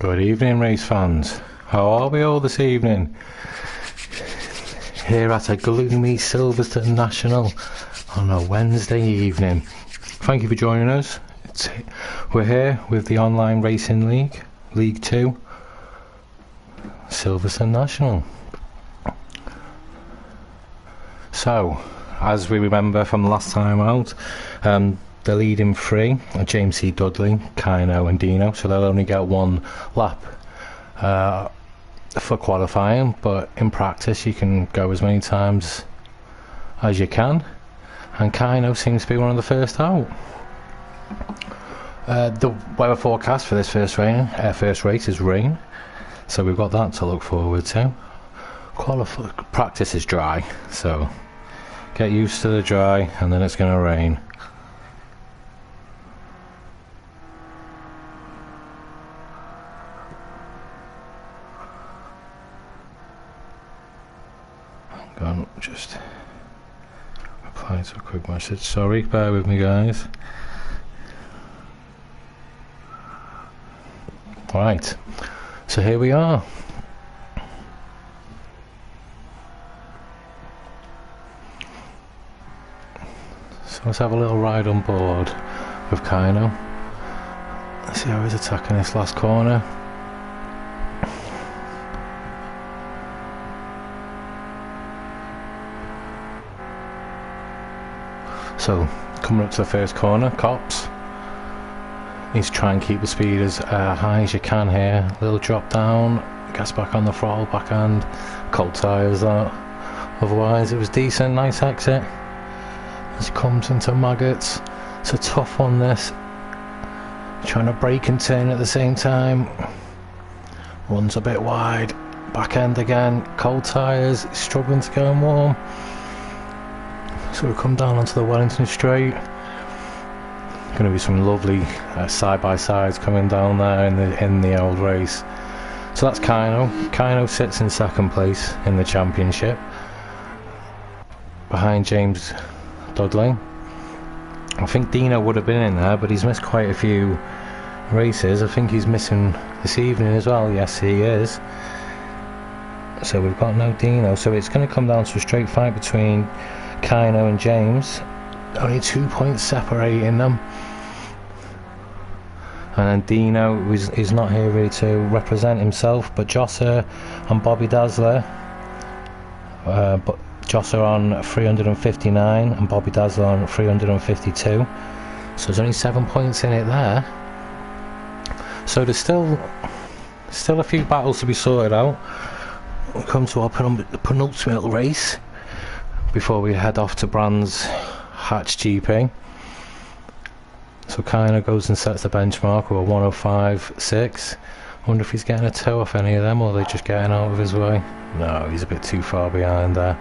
Good evening, race fans. How are we all this evening? Here at a gloomy Silverstone National on a Wednesday evening. Thank you for joining us. We're here with the online racing league, Lg2, Silverstone National. So, as we remember from last time out, the leading three are James C. Dudley, Kino and Dino, so they'll only get one lap for qualifying, but in practice you can go as many times as you can, and Kino seems to be one of the first out. The weather forecast for this first race is rain, so we've got that to look forward to. Practice is dry, so get used to the dry, and then it's going to rain. Just reply to a quick message. Sorry, bear with me, guys. Right, so here we are. So let's have a little ride on board with Kino. Let's see how he's attacking this last corner. So, coming up to the first corner, Cops. He's trying to keep the speed as high as you can here. Little drop down, gas back on the throttle, backhand, cold tyres that. Otherwise, it was decent, nice exit. As he comes into Maggots, it's a tough one this. Trying to brake and turn at the same time. Runs a bit wide, back end again, cold tyres, struggling to go warm. So we come down onto the Wellington Straight. Going to be some lovely side-by-sides coming down there in the old race. So that's Kino. Kino sits in second place in the championship, behind James Dudley. I think Dino would have been in there, but he's missed quite a few races. I think he's missing this evening as well. Yes, he is. So we've got no Dino. So it's going to come down to a straight fight between Kino and James, only 2 points separating them, and then Dino is not here really to represent himself, but Josser and Bobby Dazzler, but Josser on 359 and Bobby Dazzler on 352, so there's only 7 points in it there. So there's still a few battles to be sorted out. We'll come to our penultimate race before we head off to Brands Hatch GP. So Kino goes and sets the benchmark with a 105.6. Wonder if he's getting a toe off any of them, or are they just getting out of his way? No, he's a bit too far behind there.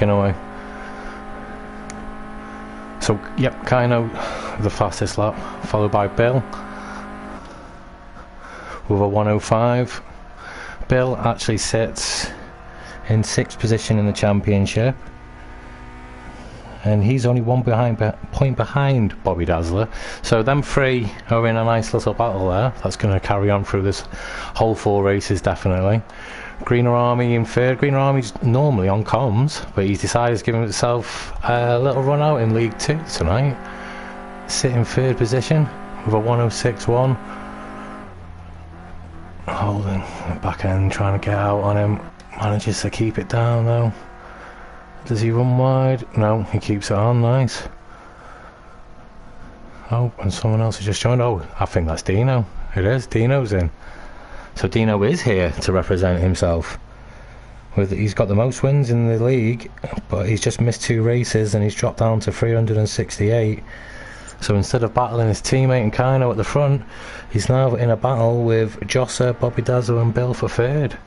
Away. So yep, Kino the fastest lap, followed by Bill with a 105. Bill actually sits in 6th position in the championship, and he's only one point behind Bobby Dazzler. So them three are in a nice little battle there. That's going to carry on through this whole 4 races definitely. Greener Army in third. Greener Army's normally on comms, but he's decided to give himself a little run out in League 2 tonight. Sitting in third position with a 106.1. Holding the back end, trying to get out on him. Manages to keep it down though. Does he run wide? No, he keeps it on, nice. Oh, and someone else has just joined. Oh, I think that's Dino. It is, Dino's in. So Dino is here to represent himself. He's got the most wins in the league, but he's just missed 2 races and he's dropped down to 368. So instead of battling his teammate and Kino at the front, he's now in a battle with Josser, Bobby Dazzler and Bill for third.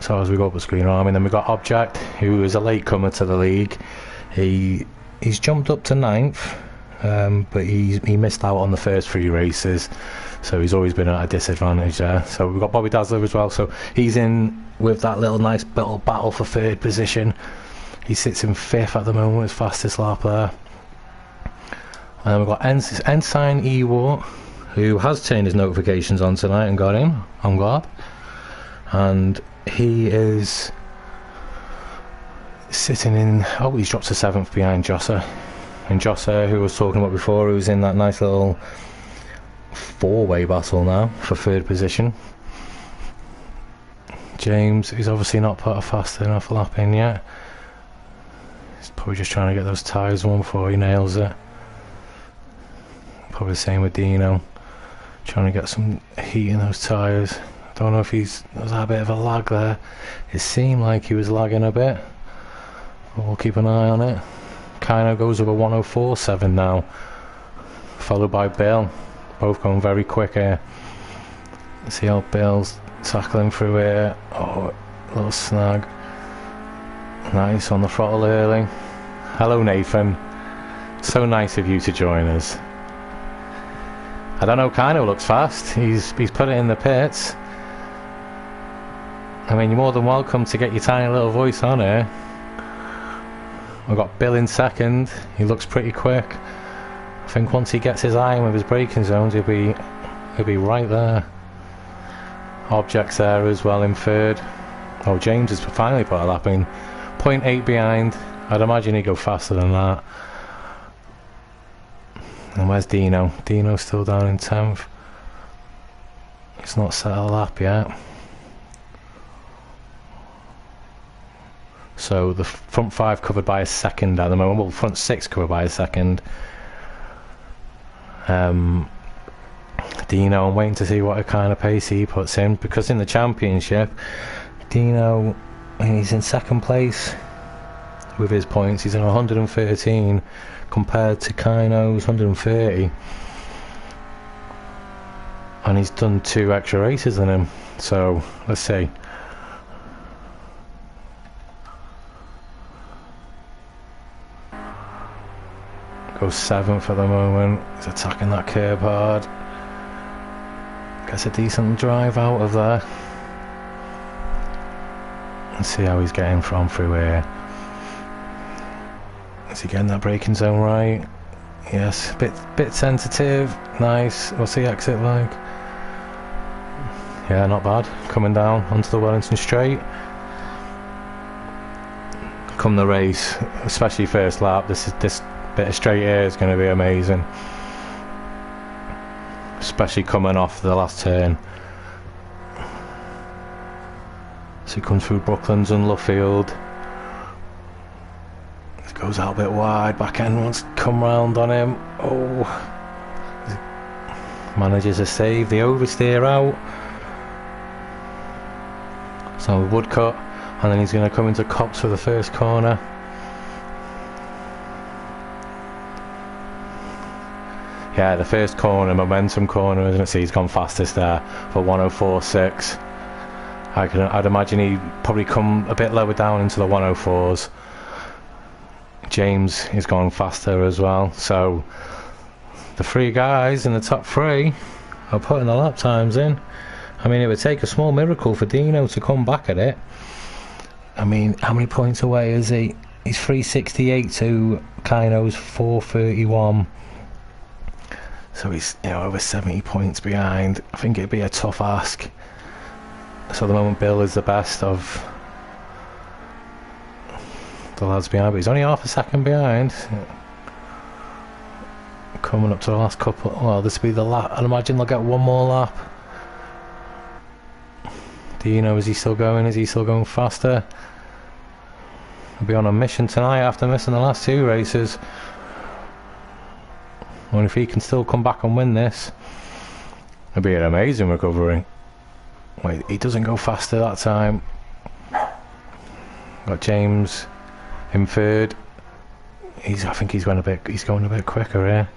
So as we go up the screen arm, and then we've got Object, who is a latecomer to the league. He's jumped up to 9th, but he missed out on the first 3 races, so he's always been at a disadvantage there. So we've got Bobby Dazzler as well, so he's in with that nice little battle for 3rd position. He sits in 5th at the moment, his fastest lap there. And then we've got Ensign Ewart, who has turned his notifications on tonight and got in, I'm glad. And he is sitting in, he's dropped to 7th behind Josser. And Josser, who I was talking about before, who's in that nice little 4-way battle now for 3rd position. James is obviously not put a fast enough lap in yet. He's probably just trying to get those tyres on before he nails it. Probably the same with Dino, trying to get some heat in those tyres. Don't know if there's a bit of a lag there. It seemed like he was lagging a bit, but we'll keep an eye on it. Kino goes with a 104.7 now, followed by Bill. Both going very quick here. Let's see how Bill's tackling through here. Oh, little snag. Nice on the throttle early. Hello Nathan, so nice of you to join us. I don't know, Kino looks fast. He's put it in the pits. I mean, you're more than welcome to get your tiny little voice on here. We've got Bill in 2nd. He looks pretty quick. I think once he gets his eye in with his braking zones, he'll be right there. Objects there as well in 3rd. Oh, James has finally put a lap in. 0.8 behind. I'd imagine he'd go faster than that. And where's Dino? Dino's still down in 10th. He's not set a lap yet. So the front 5 covered by a 2nd at the moment. Well, front 6 covered by a 2nd. Dino, I'm waiting to see what kind of pace he puts in, because in the championship, Dino, he's in 2nd place with his points. He's in 113 compared to Kino's 130, and he's done 2 extra races than him. So let's see. Goes 7th at the moment. He's attacking that curb hard. Gets a decent drive out of there. Let's see how he's getting from through here. Is he getting that braking zone right? Yes, bit tentative. Nice. What's the exit like? Yeah, not bad. Coming down onto the Wellington straight. Come the race, especially first lap, this bit of straight here is going to be amazing, especially coming off the last turn. So he comes through Brooklands and Luffield. It goes out a bit wide, back end wants to come round on him. Oh, manages a save, the oversteer out. So Woodcut, and then he's going to come into Copse for the first corner. Yeah, the first corner, momentum corner, isn't it? See, he's gone fastest there for 104.6. I'd imagine he'd probably come a bit lower down into the 104s. James is going faster as well. So the 3 guys in the top 3 are putting the lap times in. I mean, it would take a small miracle for Dino to come back at it. I mean, how many points away is he? He's 368 to Kino's 431. So he's, over 70 points behind. I think it'd be a tough ask. So at the moment, Bill is the best of the lads behind, but he's only half a second behind. Coming up to the last couple. Well, this will be the lap. I'd imagine they'll get one more lap. Dino, is he still going? Is he still going faster? He'll be on a mission tonight after missing the last 2 races. And if he can still come back and win this, it'll be an amazing recovery. Wait, he doesn't go faster that time. Got James in 3rd. I think he's going a bit quicker here.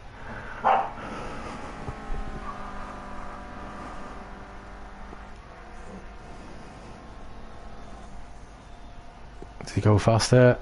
Does he go faster?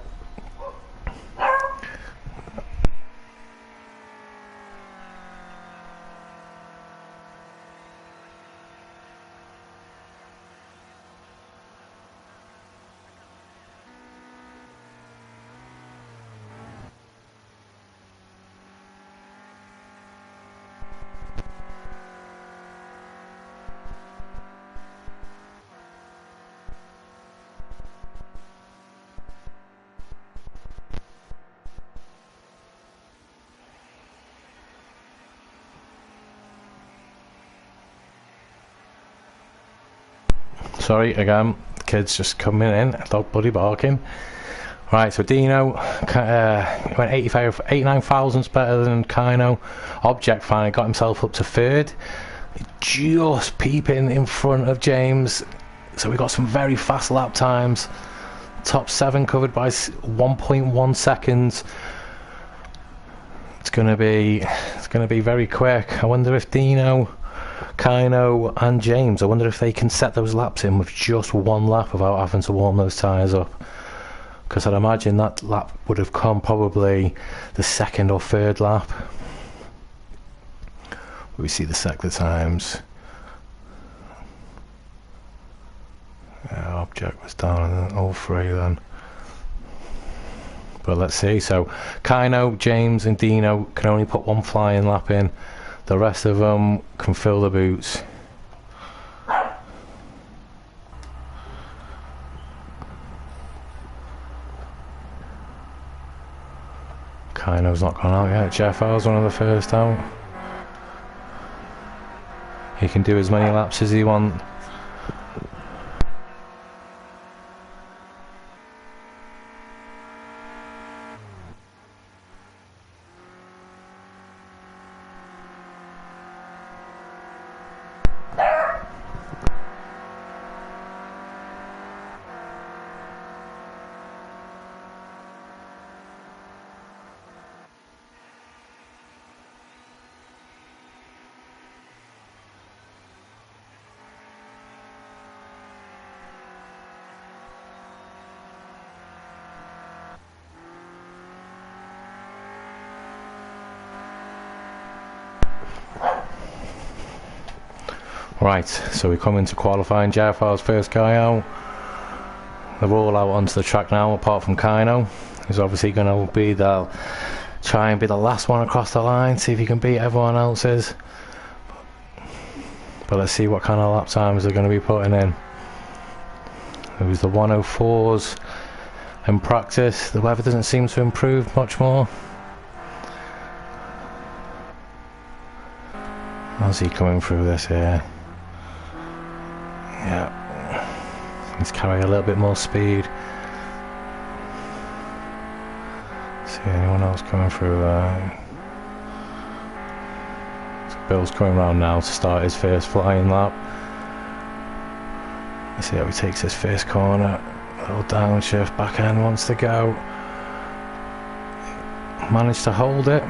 Sorry, again, the kids just coming in, dog bloody barking. Right, so Dino went 89 thousandths better than Kino. Object finally got himself up to third, just peeping in front of James. So we got some very fast lap times. Top 7 covered by 1.1 seconds. It's gonna be very quick. I wonder if Dino, Kino and James, I wonder if they can set those laps in with just one lap without having to warm those tyres up, because I'd imagine that lap would have come probably the second or third lap. We see the sector times. Object was down in all 3 then, but let's see. So Kino, James and Dino can only put 1 flying lap in. The rest of them can fill the boots. Kino's not gone out yet. Jeff L's one of the first out. He can do as many laps as he wants. Right, so we come into qualifying. JFR's first guy out. They're all out onto the track now, apart from Kino, who's obviously going to be try and be the last one across the line, see if he can beat everyone else's. But let's see what kind of lap times they're going to be putting in. It was the 104s in practice. The weather doesn't seem to improve much more. How's he coming through this here? Yeah, he's carrying a little bit more speed. See anyone else coming through there? So Bill's coming round now to start his first flying lap. Let's see how he takes his first corner. A little downshift, back end wants to go. Managed to hold it.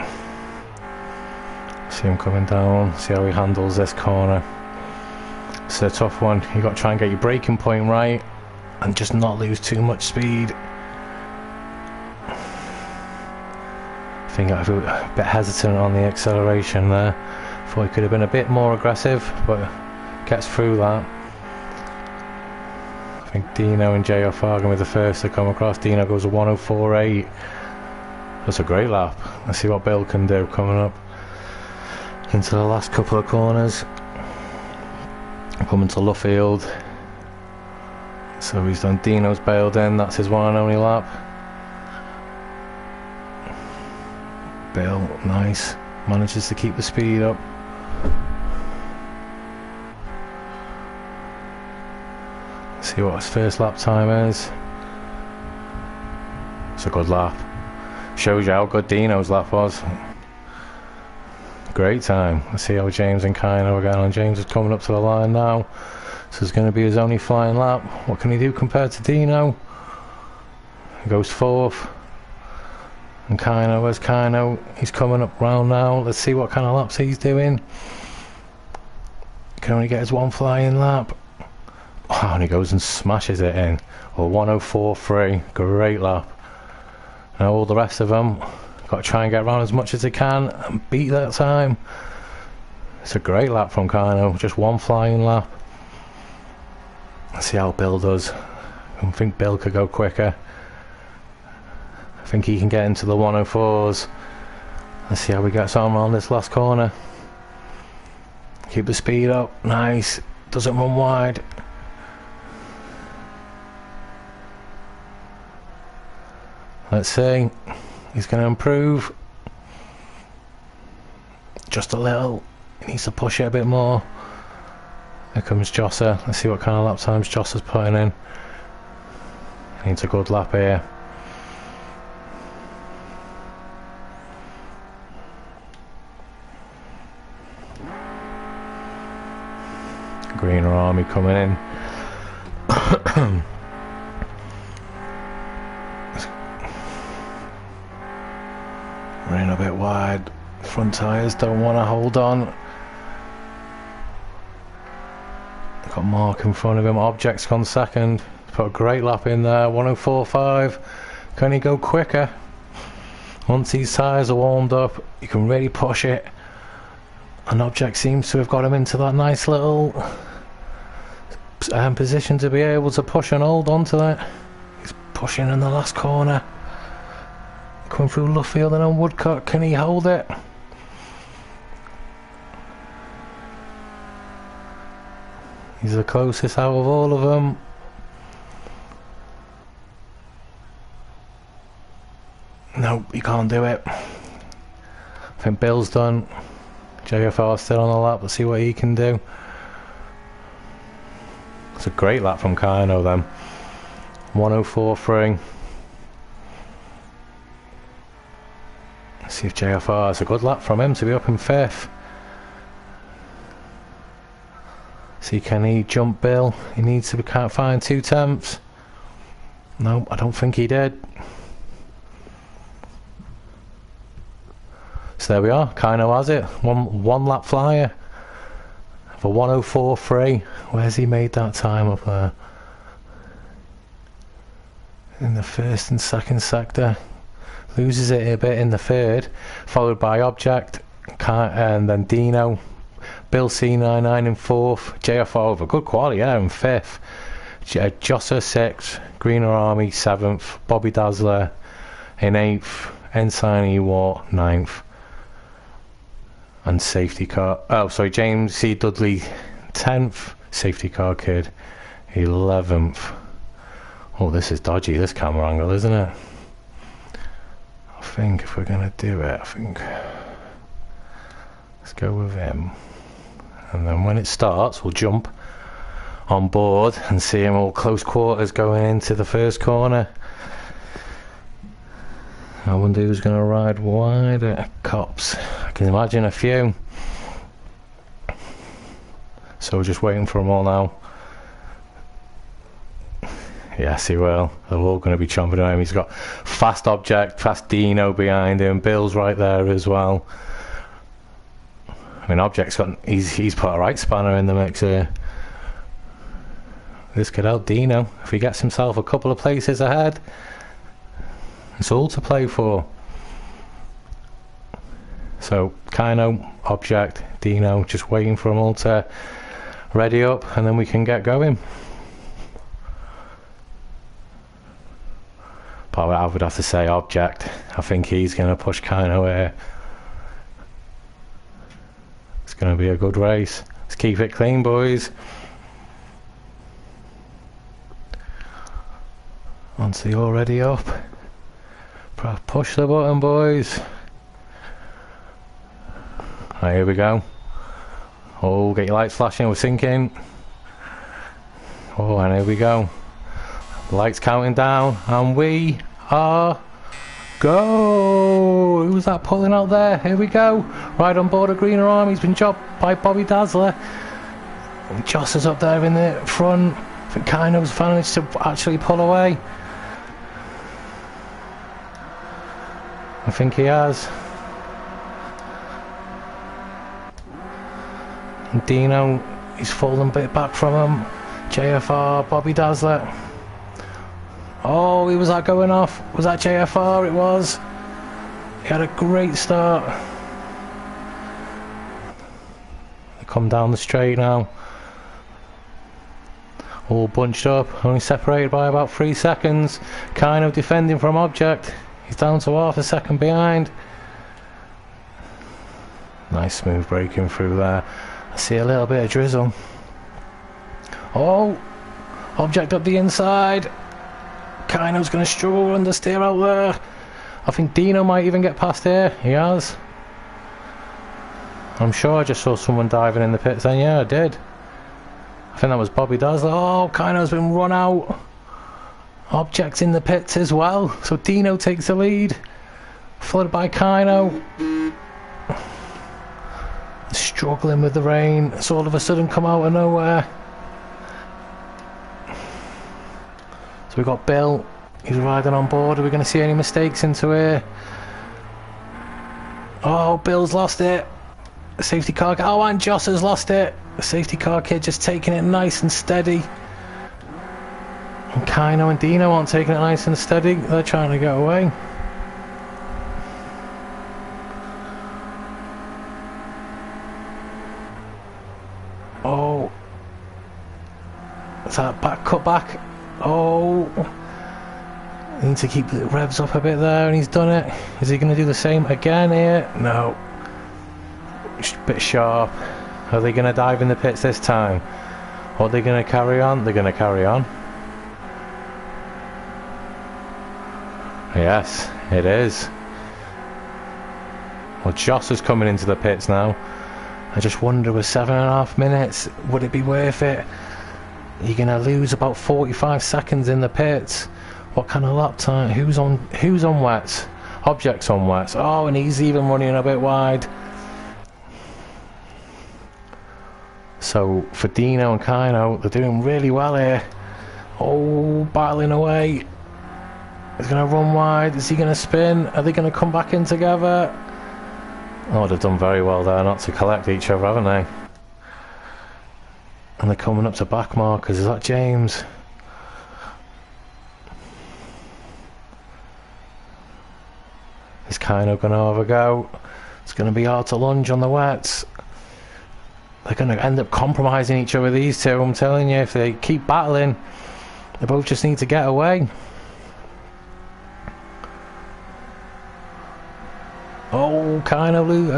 See him coming down, see how he handles this corner. It's a tough one. You've got to try and get your braking point right and just not lose too much speed. I think I was a bit hesitant on the acceleration there. Thought he could have been a bit more aggressive, but gets through that. I think Dino and JF are going to be the first to come across. Dino goes a 104.8. That's a great lap. Let's see what Bill can do coming up into the last couple of corners. Coming to Luffield. So he's done. Dino's bailed in. That's his one and only lap. Bill, nice. Manages to keep the speed up. See what his first lap time is. It's a good lap. Shows you how good Dino's lap was. Great time. Let's see how James and Kino are going on. James is coming up to the line now. So it's going to be his only flying lap. What can he do compared to Dino? He goes fourth. And Kino, he's coming up round now. Let's see what kind of laps he's doing. Can only get his one flying lap. Oh, and he goes and smashes it in. Well, 104.3, great lap. Now all the rest of them got to try and get around as much as they can and beat that time. It's a great lap from Kino, just one flying lap. Let's see how Bill does. I think Bill could go quicker. I think he can get into the 104s. Let's see how he gets on around this last corner. Keep the speed up, nice. Doesn't run wide. Let's see. He's going to improve. Just a little. He needs to push it a bit more. Here comes Josser. Let's see what kind of lap times Josser's putting in. He needs a good lap here. Greener Army coming in. Running a bit wide. Front tyres don't want to hold on. Got Mark in front of him. Object's gone second. Put a great lap in there. 104.5. Can he go quicker? Once these tyres are warmed up, you can really push it. And Object seems to have got him into that nice little position to be able to push and hold onto that. He's pushing in the last corner. Coming through Luffield and on Woodcock. Can he hold it? He's the closest out of all of them. No, he can't do it. I think Bill's done. JFR still on the lap. Let's see what he can do. It's a great lap from Kino then. 104.3. Let's see if JFR, it's a good lap from him to be up in 5th. See, can he jump Bill? He needs to, can't find 2/10. No, I don't think he did. So there we are, Kino has it. One lap flyer for 104.3. Where's he made that time up there? In the first and second sector. Loses it a bit in the third, followed by Object, and then Dino. Bill C99 in 4th, JFR over good quality, yeah, in 5th. Josser 6th, Greener Army 7th, Bobby Dazzler in 8th, Ensign Ewart 9th. And safety car, oh sorry, James C. Dudley 10th, safety car kid 11th. Oh, this is dodgy, this camera angle, isn't it? I think if we're gonna do it, let's go with him. And then when it starts, we'll jump on board and see him all close quarters going into the first corner. I wonder who's going to ride wide at Cops. I can imagine a few. So we're just waiting for them all now. Yes, he will. They're all going to be chomping at him. He's got fast Object, fast Dino behind him. Bill's right there as well. I mean, Object's got, he's put a right spanner in the mix here. This could help Dino if he gets himself a couple of places ahead. It's all to play for. So Kino, Object, Dino, just waiting for them all to ready up, and then we can get going. But I would have to say Object. I think he's going to push Kino here. It's going to be a good race. Let's keep it clean, boys. Once they're already up, push the button, boys. Right, here we go. Oh, get your lights flashing, we're sinking. Oh, and here we go. Lights counting down, and we are go. Who's that pulling out there? Here we go. Right on board of Greener Army. He's been chopped by Bobby Dazzler. And Josser's up there in the front. I think Kino's managed to actually pull away. I think he has. And Dino, he's fallen a bit back from him. JFR, Bobby Dazzler. Oh, was that going off? Was that JFR? It was. He had a great start. They come down the straight now. All bunched up, only separated by about 3 seconds. Kind of defending from Object. He's down to half a second behind. Nice smooth braking through there. I see a little bit of drizzle. Oh, Object up the inside. Kino's going to struggle understeer out there. I think Dino might even get past here. He has. I'm sure I just saw someone diving in the pits then. Yeah, I did. I think that was Bobby Dazzler. Oh, Kino's been run out. Object's in the pits as well. So Dino takes the lead. Followed by Kino. Struggling with the rain. It's all of a sudden come out of nowhere. So we've got Bill. He's riding on board. Are we going to see any mistakes into here? Oh, Bill's lost it. The safety car. Oh, and Joss has lost it. The safety car kid just taking it nice and steady. And Kino and Dino aren't taking it nice and steady. They're trying to get away. Oh. Is that back cut back? Oh. Need to keep the revs up a bit there, and he's done it. Is he going to do the same again here? No. Just a bit sharp. Are they going to dive in the pits this time? Or are they going to carry on? They're going to carry on. Yes, it is. Well, Joss is coming into the pits now. I just wonder, with 7.5 minutes, would it be worth it? You're going to lose about 45 seconds in the pits. What kind of lap time? Who's on wets? Object's on wets. Oh, and he's even running a bit wide. So for Dino and Kino, they're doing really well here. Oh, battling away. He's going to run wide. Is he going to spin? Are they going to come back in together? Oh, they've done very well there not to collect each other, haven't they? And they're coming up to back markers. Is that James? Is Kino going to have a go? It's going to be hard to lunge on the wets. They're going to end up compromising each other, these two. I'm telling you, if they keep battling, they both just need to get away. Oh,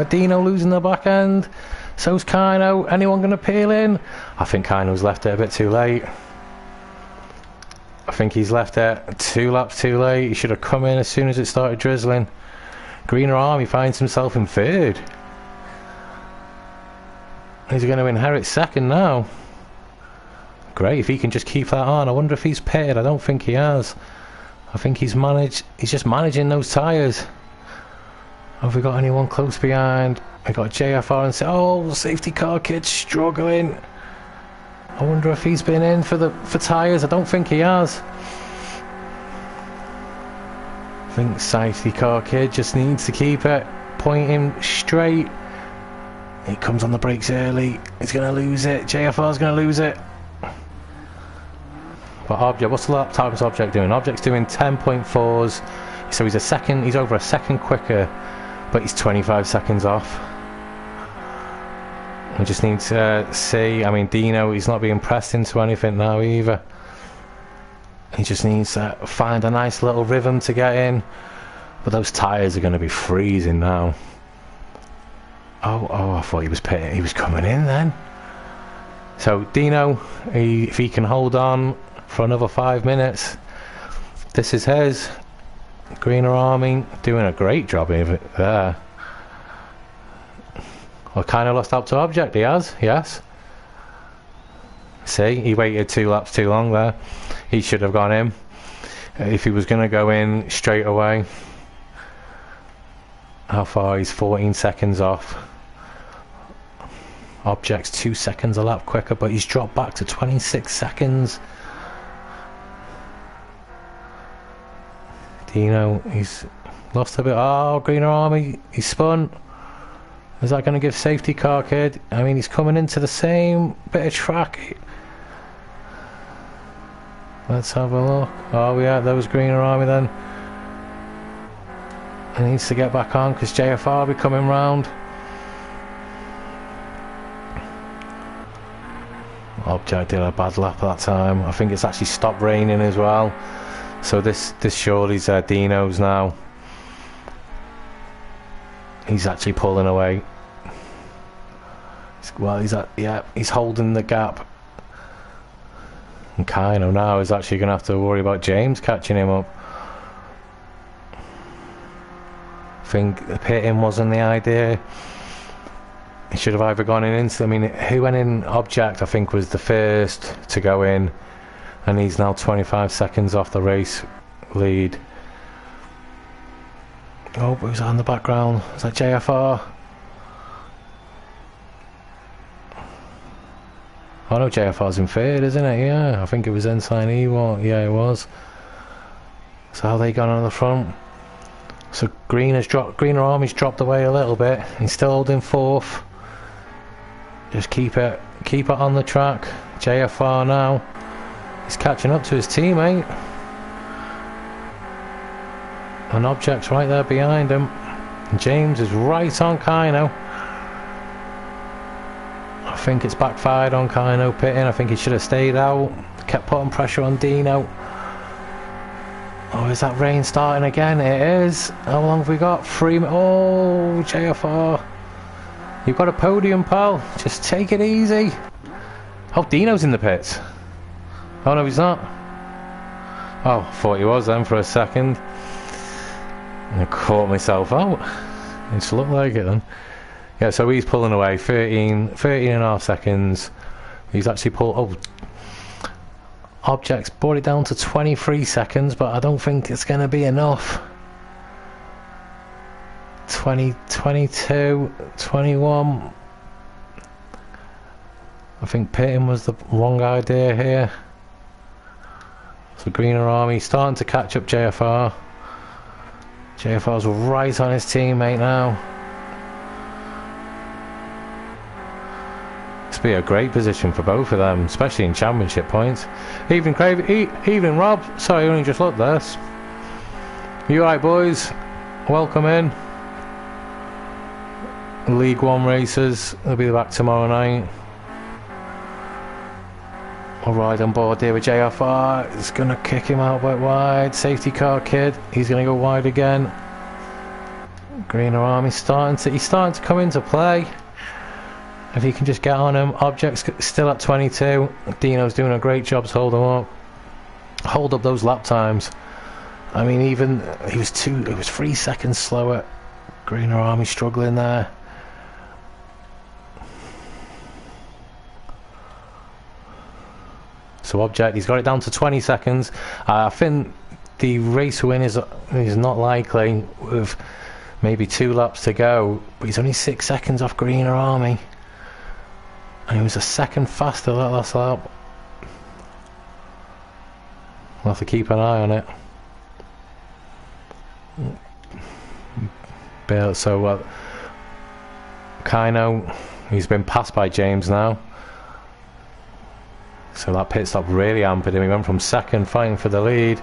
Dino losing the back end. So's Kino. Anyone going to peel in? I think Kino's left it a bit too late. I think he's left it 2 laps too late. He should have come in as soon as it started drizzling. Greener Army finds himself in 3rd. He's going to inherit 2nd now. Great, if he can just keep that on. I wonder if he's pitted. I don't think he has. I think he's just managing those tyres. Have we got anyone close behind? We got JFR and oh, the safety car kid's struggling. I wonder if he's been in for tyres. I don't think he has. I think safety car kid just needs to keep it pointing straight. He comes on the brakes early. He's going to lose it. JFR's going to lose it. But Object, what's the lap times Object doing? Object's doing 10.4s. So he's over a second quicker, but he's 25 seconds off. We just need to see. I mean, Dino, he's not being pressed into anything now either. He just needs to find a nice little rhythm to get in. But those tyres are going to be freezing now. Oh, I thought he was pitting. He was coming in then. So Dino, if he can hold on for another 5 minutes, this is his. Greener Army doing a great job of it there. Well, kind of lost out to Object, he has, yes. See, he waited 2 laps too long there. He should have gone in. If he was going to go in straight away. How far? He's 14 seconds off. Object's 2 seconds a lap quicker, but he's dropped back to 26 seconds. Dino, he's Lost a bit. Oh, Greener Army, he's spun. Is that going to give safety car kid? I mean, he's coming into the same bit of track. Let's have a look. Oh yeah, there was Greener Army then. He needs to get back on because JFR will be coming round. Object did a bad lap at that time. I think it's actually stopped raining as well. So this surely's Dino's now. He's actually pulling away. Well, he's holding the gap. And Kino now is actually going to have to worry about James catching him up. I think pitting wasn't the idea. He should have either gone in instantly. I mean, who went in Object, I think, was the first to go in. And he's now 25 seconds off the race lead. Oh, who's that in the background? Is that JFR? Oh no, JFR's in third, isn't it? Yeah, I think it was Ensign Ewart. Yeah, it was. So how they gone on the front? So Greener Army's dropped away a little bit. He's still holding fourth. Just keep it on the track. JFR now. He's catching up to his teammate. And Object's right there behind him. And James is right on Kino. I think it's backfired on Kino pitting. I think he should have stayed out. Kept putting pressure on Dino. Oh, is that rain starting again? It is. How long have we got? 3 minutes. Oh, JFR. You've got a podium, pal. Just take it easy. Oh, Dino's in the pits. Oh, no, he's not. Oh, thought he was then for a second. I caught myself out. It just looked like it then. Yeah, so he's pulling away 13 and a half seconds. He's actually pulled. Oh, Object's brought it down to 23 seconds, but I don't think it's going to be enough. 20, 22, 21. I think pitting was the wrong idea here. So Greener Army starting to catch up JFR. JFR's right on his teammate now. This would be a great position for both of them, especially in championship points. Evening Craig, evening Rob. Sorry, I only just looked there. You alright, boys? Welcome in. League 1 racers, they'll be back tomorrow night. I'll ride on board here with JFR. It's going to kick him out quite wide. Safety car kid. He's going to go wide again. Greener Army he's starting to come into play. If he can just get on him. Object's still at 22. Dino's doing a great job to hold him up. Hold up those lap times. I mean, even it was 3 seconds slower. Greener Army struggling there. So Object, he's got it down to 20 seconds. I think the race win is not likely with maybe 2 laps to go, but he's only 6 seconds off Greener Army. And he was a second faster that last lap. We'll have to keep an eye on it. So Kino, he's been passed by James now. So that pit stop really hampered him. He went from second, fighting for the lead,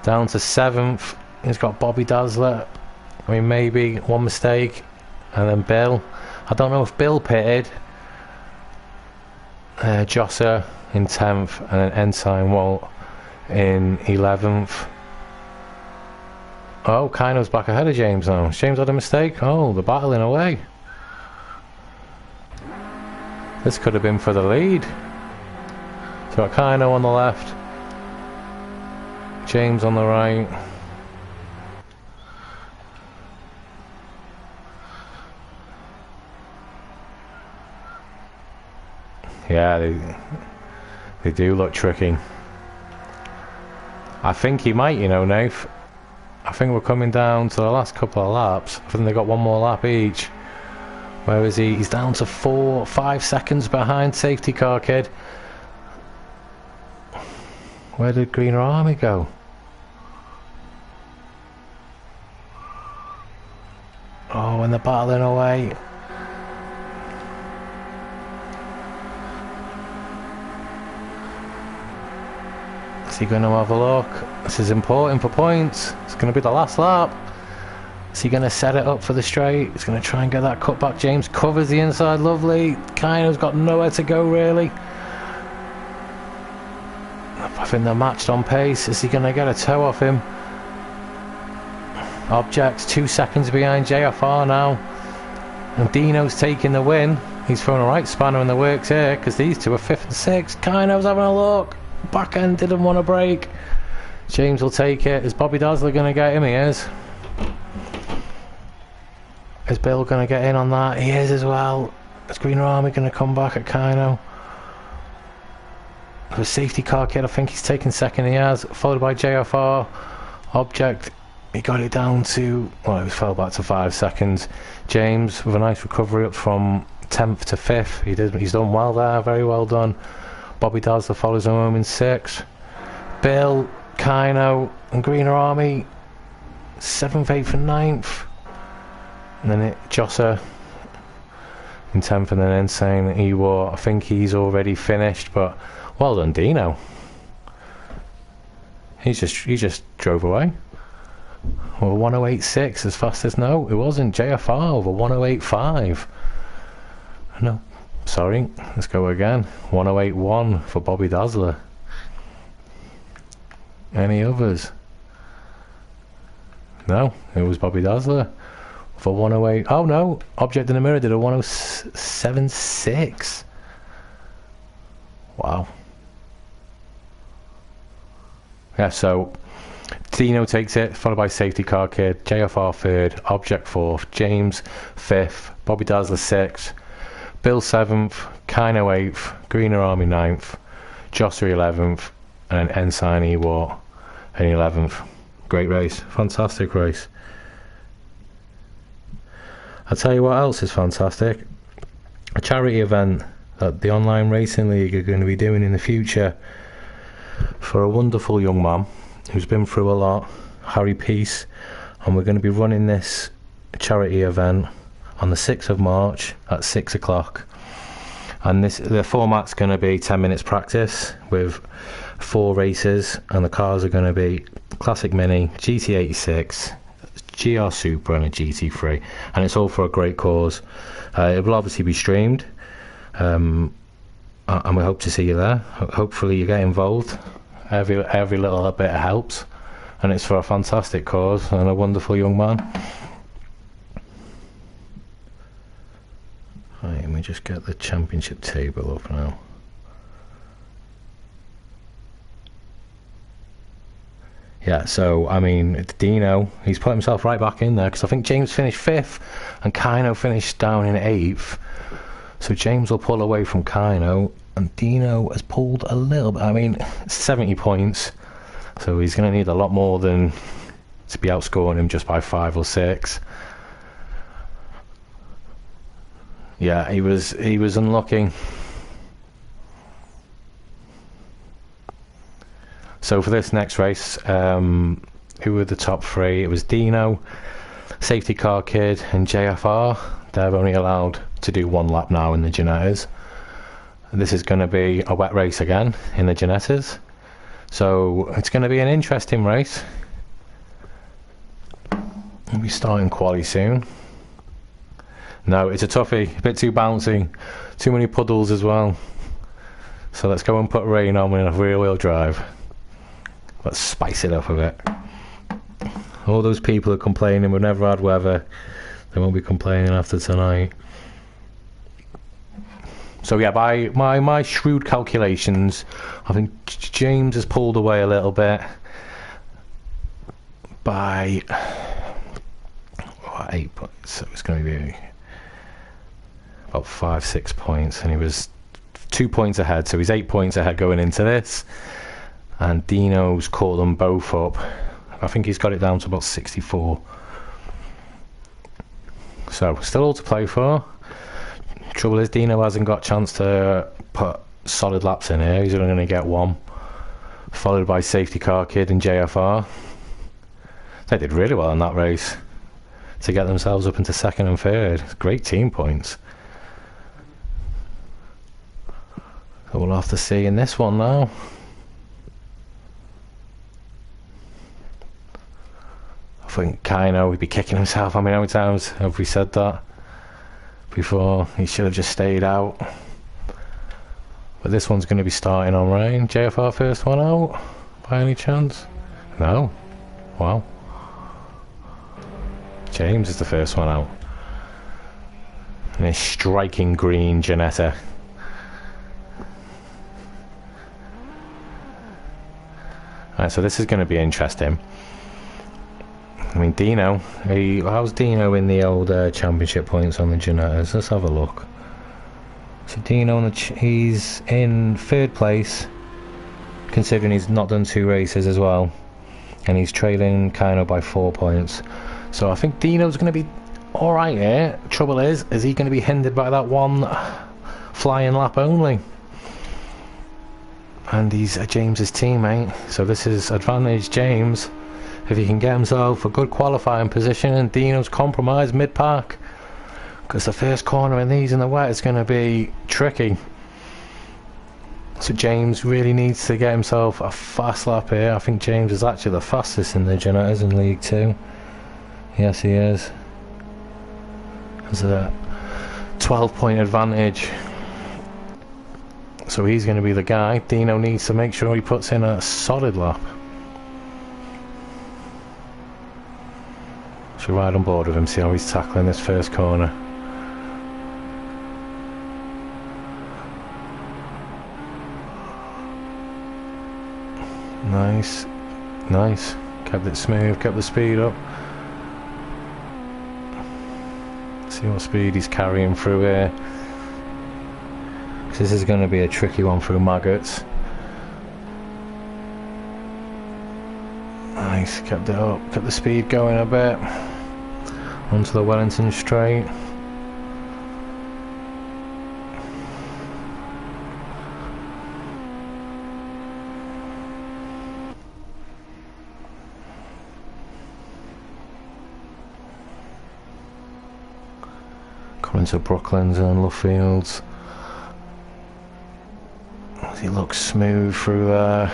down to 7th. He's got Bobby Dazzler. I mean, maybe one mistake. And then Bill. I don't know if Bill pitted. Josser in 10th. And then Ensign Walt in 11th. Oh, Kino's back ahead of James now. James had a mistake. Oh, they're battling away. This could have been for the lead. So got Kino on the left, James on the right. Yeah, they do look tricky. I think he might, you know, Nath. I think we're coming down to the last couple of laps. I think they got one more lap each. Where is he? He's down to 5 seconds behind safety car kid. Where did Greener Army go? Oh, and they're battling away. Is he going to have a look? This is important for points. It's going to be the last lap. Is he going to set it up for the straight? He's going to try and get that cut back. James covers the inside, lovely. Kino's got nowhere to go, really. I think they're matched on pace. Is he going to get a toe off him? Objects 2 seconds behind JFR now. And Dino's taking the win. He's thrown a right spanner in the works here, because these two are 5th and 6th. Kino's having a look. Back end didn't want to break. James will take it. Is Bobby Dazzler going to get him? He is. Is Bill going to get in on that? He is as well. Is Green Army going to come back at Kino? The safety car kid, I think he's taken second. He has, followed by JFR. Object, he got it down to, well, it fell back to 5 seconds. James with a nice recovery up from 10th to 5th. He's done well there, very well done. Bobby Dazzler follows him home in 6th. Bill, Kino and Green Army 7th, 8th and 9th. And then Josser in 10th, and then Insane Ewar. I think he's already finished, but well done Dino. He just drove away. Well, 108.6 as fast as, no, it wasn't. JFR over 108.5. No, sorry, let's go again. 108.1 for Bobby Dazzler. Any others? No, it was Bobby Dazzler for 108. Oh no, Object in the Mirror did a 107.6. Wow. Yeah, so Dino takes it, followed by Safety Car Kid, JFR 3rd, Object 4th, James 5th, Bobby Dazzler 6th, Bill 7th, Kino 8th, Greener Army 9th, Josser 11th, and Ensign Ewart in 11th. Great race, fantastic race. I'll tell you what else is fantastic. A charity event that the Online Racing League are going to be doing in the future for a wonderful young man who's been through a lot, Harry Peace, and we're going to be running this charity event on the 6th of March at 6 o'clock. And the format's going to be 10 minutes practice with 4 races, and the cars are going to be Classic Mini, GT86, GR Super and a GT3, and it's all for a great cause. It will obviously be streamed, and we hope to see you there. Hopefully you get involved. Every little bit helps, and it's for a fantastic cause and a wonderful young man. Right, let me just get the championship table up now. Yeah, so I mean, Dino, he's put himself right back in there, because I think James finished 5th and Kino finished down in 8th. So James will pull away from Kino, and Dino has pulled a little bit. I mean, 70 points, so he's going to need a lot more than to be outscoring him just by 5 or 6. Yeah, he was unlucky. So for this next race, who were the top 3? It was Dino, Safety Car Kid and JFR. They're only allowed to do 1 lap now in the Genettas. This is going to be a wet race again in the Genettas. So it's going to be an interesting race. We'll be starting quali soon. No, it's a toughie, a bit too bouncy, too many puddles as well. So let's go and put rain on in a rear-wheel drive. Let's spice it up a bit. All those people are complaining we've never had weather. They won't be complaining after tonight. So yeah, by my shrewd calculations, I think James has pulled away a little bit by 8 points. So it's going to be about 5-6 points, and he was 2 points ahead, so he's 8 points ahead going into this. And Dino's caught them both up. I think he's got it down to about 64. So still all to play for. Trouble is, Dino hasn't got a chance to put solid laps in here. He's only going to get 1, followed by Safety Car Kid and JFR. They did really well in that race. to get themselves up into second and third. Great team points. So we'll have to see in this one now. I think Kino would be kicking himself. I mean, how many times have we said that before? He should have just stayed out. But this one's going to be starting on rain. JFR first one out, by any chance? No. Wow. James is the first one out. And it's striking green Janetta. Alright, so this is going to be interesting. I mean, Dino, how's Dino in the old championship points on the Janettas? Let's have a look. So Dino, he's in third place, considering he's not done 2 races as well. And he's trailing Kino by 4 points. So I think Dino's going to be alright here. Trouble is he going to be hindered by that one flying lap only? And he's James's teammate, so this is advantage James if he can get himself a good qualifying position. And Dino's compromised mid-park, because the first corner in these in the wet is going to be tricky. So James really needs to get himself a fast lap here. I think James is actually the fastest in the Janettas in League 2. Yes, he is. There's a 12-point advantage. So he's going to be the guy. Dino needs to make sure he puts in a solid lap. Should ride on board with him, see how he's tackling this first corner. Nice, nice. Kept it smooth, kept the speed up. See what speed he's carrying through here. This is going to be a tricky one through maggots. Nice, kept it up, kept the speed going a bit. Onto the Wellington straight. Coming to Brooklands and Lovefields. He looks smooth through there.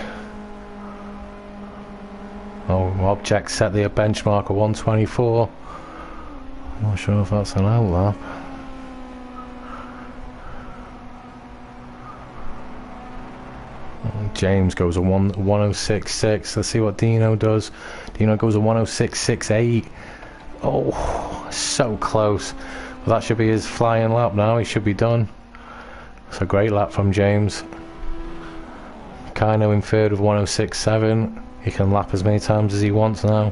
Oh, Object set the benchmark of 124. I'm not sure if that's an outlap. James goes a 106.6. Let's see what Dino does. Dino goes a 106.68. Oh, so close. But that should be his flying lap now. He should be done. It's a great lap from James. Kino in third with 106.7. He can lap as many times as he wants now.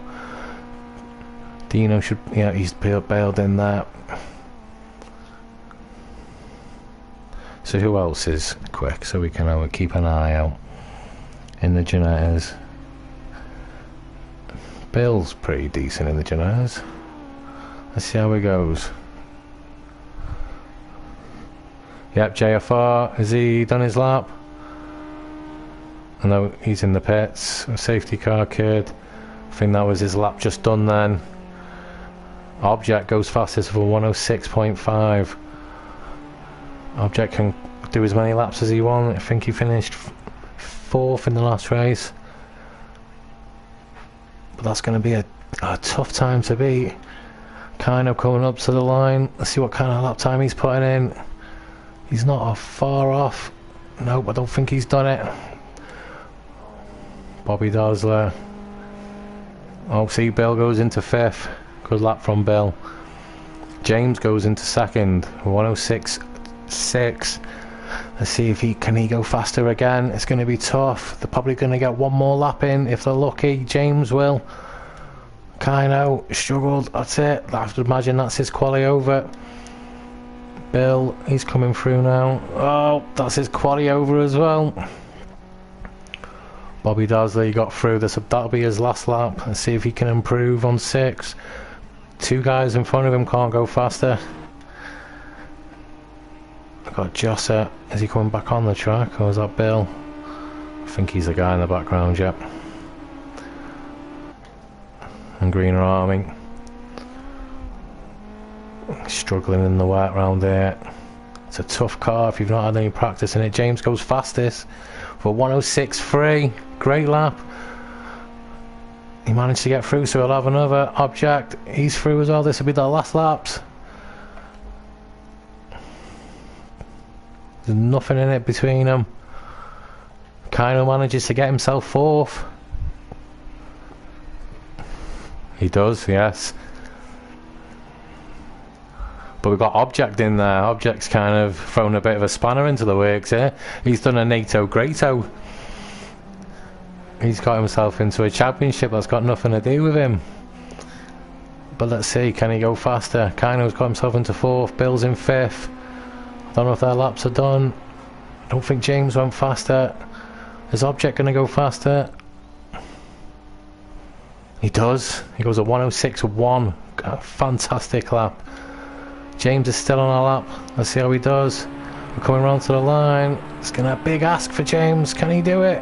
Dino should, yeah, he's bailed in that. So who else is quick so we can keep an eye out in the Janettas? Bill's pretty decent in the Janettas. Let's see how it goes. Yep, JFR, has he done his lap? I know he's in the pits. A safety car kid. I think that was his lap just done then. Object goes fastest for 106.5. Object can do as many laps as he wants. I think he finished 4th in the last race. But that's going to be a tough time to beat. Kind of coming up to the line. Let's see what kind of lap time he's putting in. He's not far off. Nope, I don't think he's done it. Bobby Dazzler. Oh, see, Bill goes into 5th. Good lap from Bill. James goes into 2nd. 106.6. Let's see if he can go faster again. It's going to be tough. They're probably going to get one more lap in if they're lucky. James will. Kino struggled. That's it. I have to imagine that's his quali over. Bill, he's coming through now. Oh, that's his quali over as well. Bobby Dazzler got through this. That'll be his last lap. Let's see if he can improve on 6. 2 guys in front of him can't go faster. I've got Josset. Is he coming back on the track, or is that Bill? I think he's the guy in the background, yep. And Green are arming. Struggling in the wet round there. It's a tough car if you've not had any practice in it. James goes fastest for 106.3. Great lap. He managed to get through, so he'll have another object. He's through as well. This will be the last laps. There's nothing in it between them. Kino manages to get himself fourth. He does, yes. But we've got Object in there. Object's kind of thrown a bit of a spanner into the works here. He's done a NATO Greato. He's got himself into a championship that's got nothing to do with him. But let's see, can he go faster? Kino's got himself into fourth. Bill's in fifth. I don't know if their laps are done. I don't think James went faster. Is Object going to go faster? He does. He goes at 106.1. A fantastic lap. James is still on our lap. Let's see how he does. We're coming round to the line. It's going to be a big ask for James. Can he do it?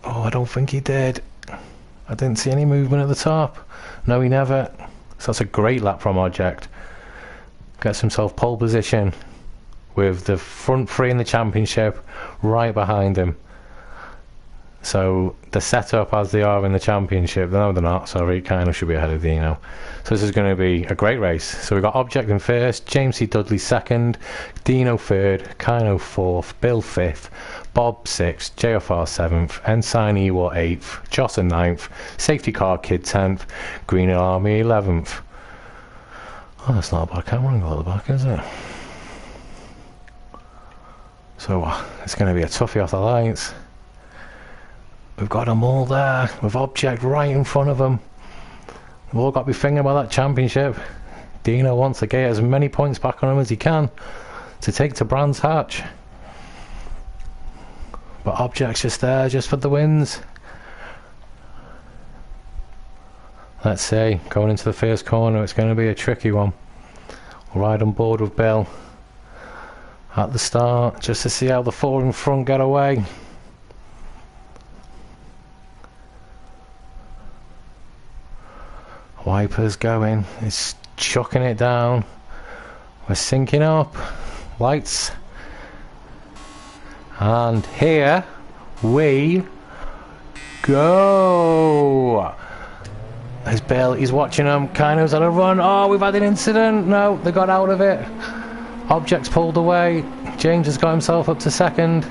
Oh, I don't think he did. I didn't see any movement at the top. No, he never. So that's a great lap from Object. Gets himself pole position with the front three in the championship right behind him. So they're set up as they are in the championship. No, they're not. Sorry, Kino should be ahead of Dino. So this is going to be a great race. So we've got Object in first, James C. Dudley second, Dino third, Kino fourth, Bill fifth, Bob sixth, JFR seventh, Ensign Ewart eighth, Jossa ninth, Safety Car Kid 10th, Green Army 11th. Oh, that's not a bad camera angle at the back, is it? So it's going to be a toughie off the lights. We've got them all there, with Object right in front of them. We've all got to be thinking about that championship. Dino wants to get as many points back on him as he can to take to Brands Hatch. But Object's just there, just for the wins. Let's see, going into the first corner, it's going to be a tricky one. We'll ride on board with Bill at the start, just to see how the four in front get away. Wipers going, it's chucking it down. We're syncing up. Lights. And here we go. There's Bill, he's watching them. Kino's had a run. Oh, we've had an incident. No, they got out of it. Object's pulled away. James has got himself up to second.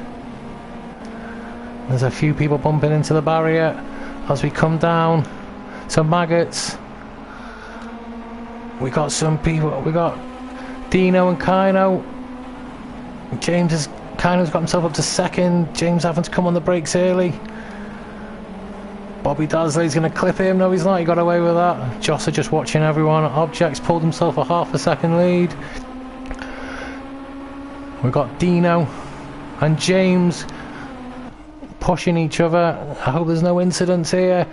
There's a few people bumping into the barrier as we come down. Some maggots. We got some people. We got Dino and Kino. Kino's got himself up to second. James having to come on the brakes early. Bobby Dazzler's going to clip him. No, he's not. He got away with that. Jossa just watching everyone. Object's pulled himself a half a second lead. We got Dino and James pushing each other. I hope there's no incidents here.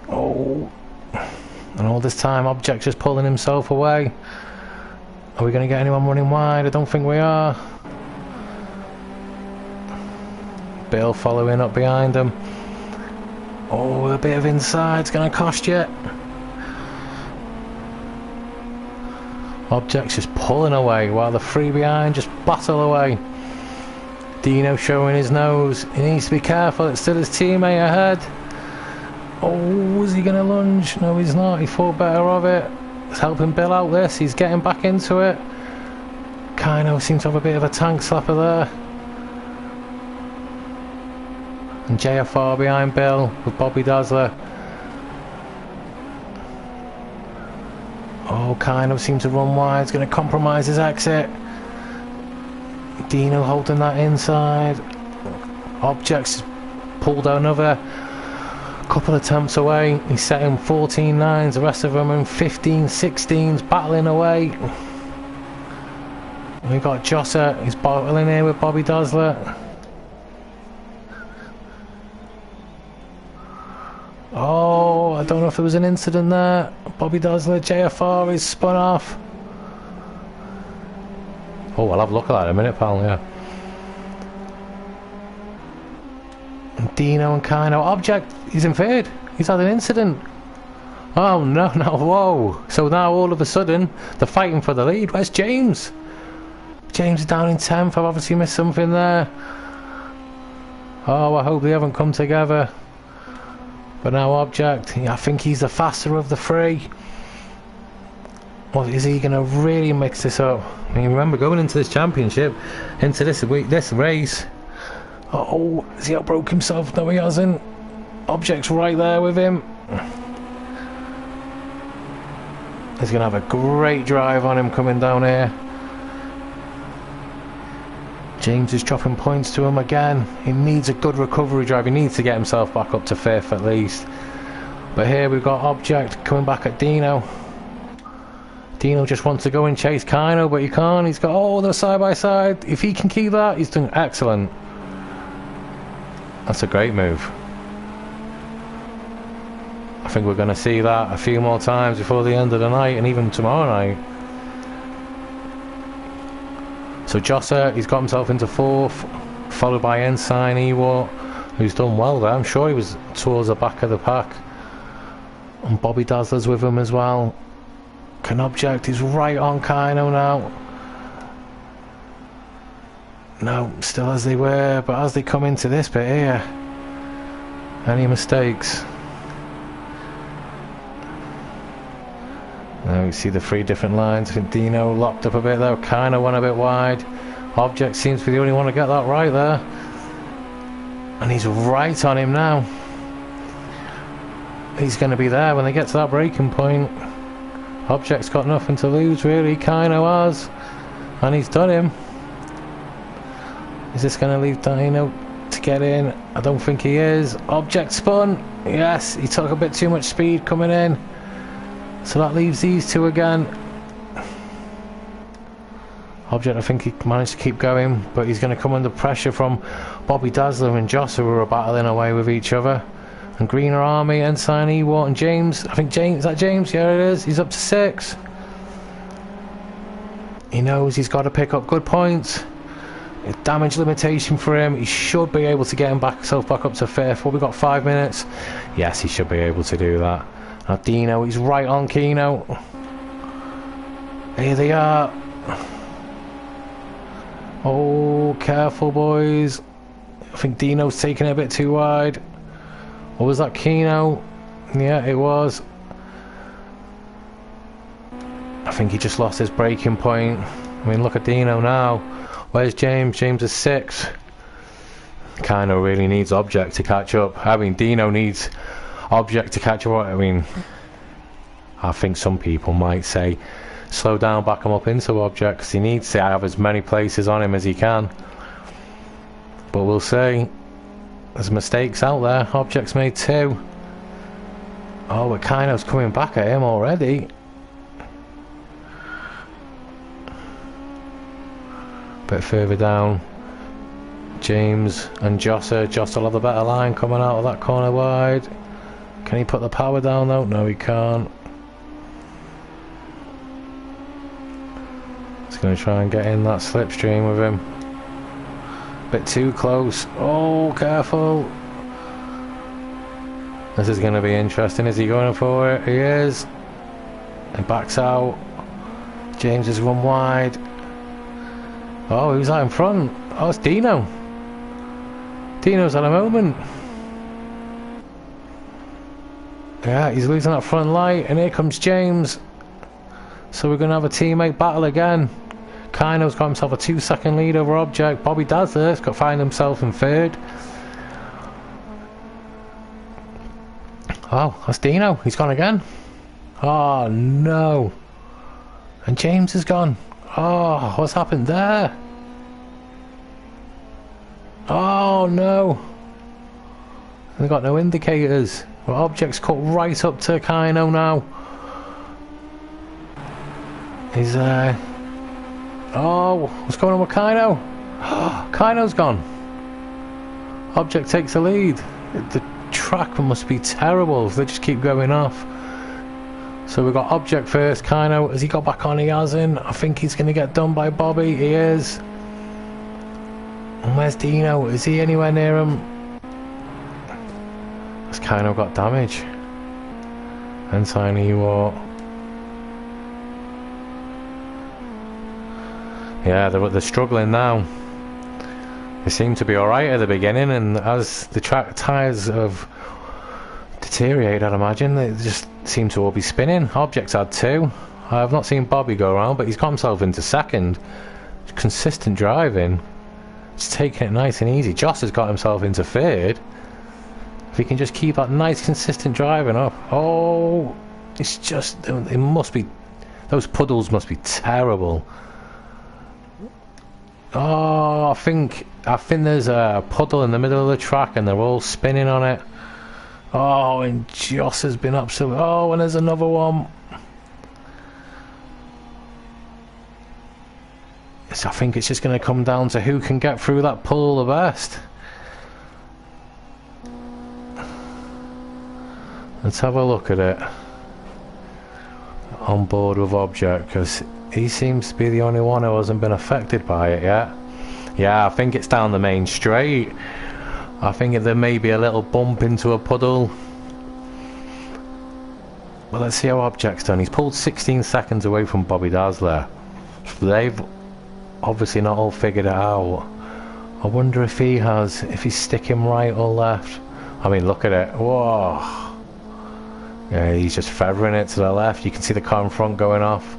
Oh. And all this time, Object's just pulling himself away. Are we going to get anyone running wide? I don't think we are. Bill following up behind him. Oh, a bit of inside's going to cost you. Object's just pulling away while the three behind just battle away. Dino showing his nose. He needs to be careful. It's still his teammate ahead. Oh, is he going to lunge? No, he's not. He thought better of it. It's helping Bill out this. He's getting back into it. Kino seems to have a bit of a tank slapper there. And JFR behind Bill with Bobby Dazzler. Oh, Kino seems to run wide. It's going to compromise his exit. Dino holding that inside. Objects pulled another couple of attempts away. He's setting 14.9s. The rest of them are in 15.16s, battling away. We got Jossa. He's battling here with Bobby Dazzler. Oh, I don't know if there was an incident there. Bobby Dazzler, JFR is spun off. Oh, I'll have a look at that in a minute, pal, yeah. Dino and Kino. Object, he's in third. He's had an incident. Oh no, no, whoa. So now all of a sudden, they're fighting for the lead. Where's James? James is down in 10th. I've obviously missed something there. Oh, I hope they haven't come together. But now Object, I think he's the faster of the three. Well, is he going to really mix this up? I mean, remember, going into this championship, into this race. Oh, has he outbroke himself? No, he hasn't. Object's right there with him. He's going to have a great drive on him coming down here. James is dropping points to him again. He needs a good recovery drive. He needs to get himself back up to 5th at least. But here we've got Object coming back at Dino. Dino just wants to go and chase Kino, but he can't. He's got all the side by side. If he can keep that, he's doing excellent. That's a great move. I think we're going to see that a few more times before the end of the night, and even tomorrow night. So Josser, he's got himself into 4th, followed by Ensign Ewart, who's done well there. I'm sure he was towards the back of the pack. And Bobby Dazzler's with him as well. Can Object is right on Kino now. No, still as they were, but as they come into this bit here, any mistakes? Now you see the 3 different lines. I think Dino locked up a bit there. Kino went a bit wide. Object seems to be the only one to get that right there. And he's right on him now. He's going to be there when they get to that breaking point. Object's got nothing to lose really. Kino has. And he's done him. Is this going to leave Dino to get in? I don't think he is. Object spun. Yes, he took a bit too much speed coming in. So that leaves these two again. Object, I think he managed to keep going, but he's going to come under pressure from Bobby Dazzler and Josser, who are battling away with each other. And Greener Army, Ensign Ewart and James. I think James, is that James? Yeah, it is. He's up to 6. He knows he's got to pick up good points. A damage limitation for him. He should be able to get himself back up to 5th. Well, we've got 5 minutes. Yes, he should be able to do that. Now Dino, he's right on Kino. Here they are. Oh, careful boys. I think Dino's taking it a bit too wide. Or was that Kino? Yeah, it was. I think he just lost his breaking point. I mean, look at Dino now. Where's James? James is 6th. Kino really needs Object to catch up. I mean, Dino needs Object to catch up. I mean, I think some people might say slow down, back him up into Object, because he needs to have as many places on him as he can. But we'll see. There's mistakes out there. Object's made 2. Oh, but Kino's coming back at him already. Bit further down, James and Josser. Josser will have a better line coming out of that corner wide. Can he put the power down though? No, he can't. He's going to try and get in that slipstream with him. Bit too close. Oh, careful. This is going to be interesting. Is he going for it? He is. And backs out. James has run wide. Oh, who's that in front? Oh, it's Dino. Dino's at a moment. Yeah, he's losing that front light, and here comes James. So we're going to have a teammate battle again. Kino's got himself a 2-second lead over Object. Bobby Dazzler's got to find himself in 3rd. Oh, that's Dino. He's gone again. Oh, no. And James is gone. Oh, what's happened there? Oh, no. They've got no indicators. Well, Object's cut right up to Kino now. He's there. Oh, what's going on with Kino? Kino's gone. Object takes the lead. The track must be terrible if they just keep going off. So we've got Object first. Kino, has he got back on? He hasn't. I think he's going to get done by Bobby. He is. And where's Dino? Is he anywhere near him? kind of got damage. And Tiny War. Yeah, they're struggling now. They seem to be alright at the beginning, and as the track tyres have deteriorated, I'd imagine, they just seem to all be spinning. Objects had 2. I've not seen Bobby go around, but he's got himself into 2nd. Consistent driving. Just taking it nice and easy. Joss has got himself into 3rd. If he can just keep that nice consistent driving up. Oh, it's just, it must be, those puddles must be terrible. Oh, I think there's a puddle in the middle of the track and they're all spinning on it. Oh, and Joss has been absolutely... Oh, and there's another one. So I think it's just going to come down to who can get through that puddle the best. Let's have a look at it. On board with Object, because he seems to be the only one who hasn't been affected by it yet. Yeah, I think it's down the main straight. I think there may be a little bump into a puddle. But let's see how Object's done. He's pulled 16 seconds away from Bobby Dazzler. They've obviously not all figured it out. I wonder if he has, if he's sticking right or left. I mean, look at it. Whoa. Yeah, he's just feathering it to the left. You can see the car in front going off.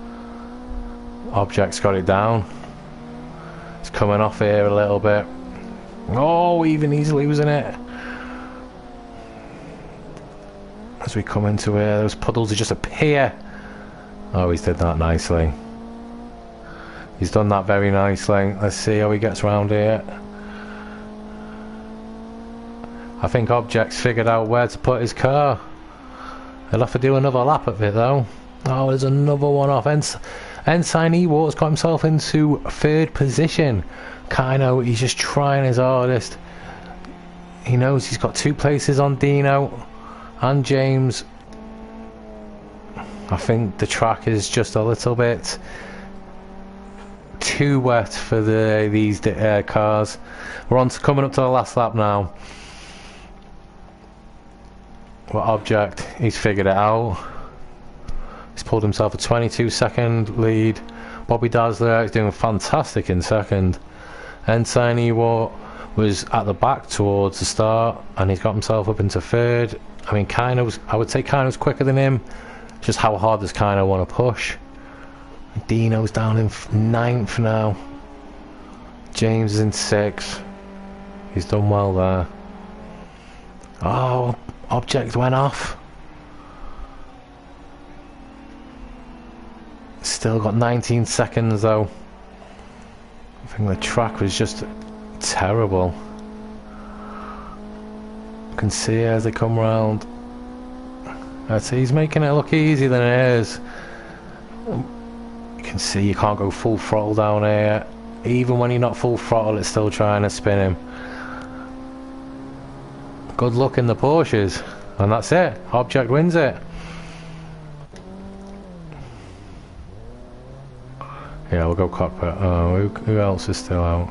Object's got it down. It's coming off here a little bit. Oh, even he's losing it. As we come into here, those puddles just appear. Oh, he's did that nicely. He's done that very nicely. Let's see how he gets around here. I think Object's figured out where to put his car. He'll have to do another lap of it though. Oh, there's another one off. Ensign Ewart's got himself into 3rd position. Kino, he's just trying his hardest. He knows he's got 2 places on Dino and James. I think the track is just a little bit too wet for these cars. We're on to coming up to the last lap now. What Object? He's figured it out. He's pulled himself a 22-second lead. Bobby Dazzler is doing fantastic in 2nd. Ensign Ewart was at the back towards the start, and he's got himself up into 3rd. I mean, I would say Kino's quicker than him. Just how hard does Kino want to push? Dino's down in 9th now. James is in 6th. He's done well there. Oh, Object went off. Still got 19 seconds though. I think the track was just terrible. You can see as they come round. I'd say he's making it look easier than it is. You can see you can't go full throttle down here. Even when you're not full throttle, it's still trying to spin him. Good luck in the Porsches. And that's it. Object wins it. Yeah, we'll go cockpit. Oh, who else is still out?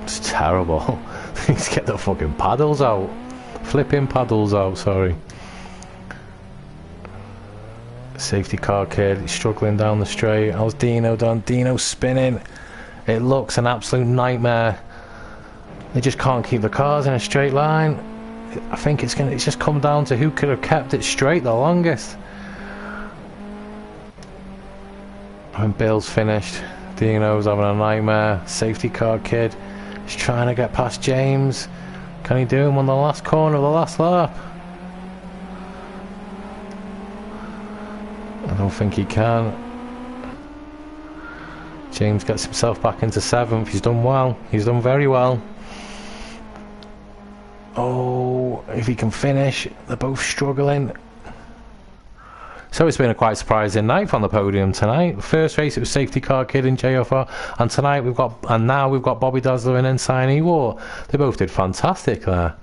It's terrible. Let's get the fucking paddles out. Flipping paddles out, sorry. Safety car kid struggling down the straight. How's Dino done? Dino's spinning. It looks an absolute nightmare. They just can't keep the cars in a straight line. I think it's just come down to who could have kept it straight the longest. When Bill's finished, Dino's having a nightmare. Safety car kid is trying to get past James. Can he do him on the last corner of the last lap? I don't think he can. James gets himself back into 7th. He's done well. He's done very well. Oh, if he can finish. They're both struggling. So it's been a quite surprising night on the podium tonight. First race it was Safety Car Kid and JFR, and tonight now we've got Bobby Dazzler and Ensign Ewart. They both did fantastic there.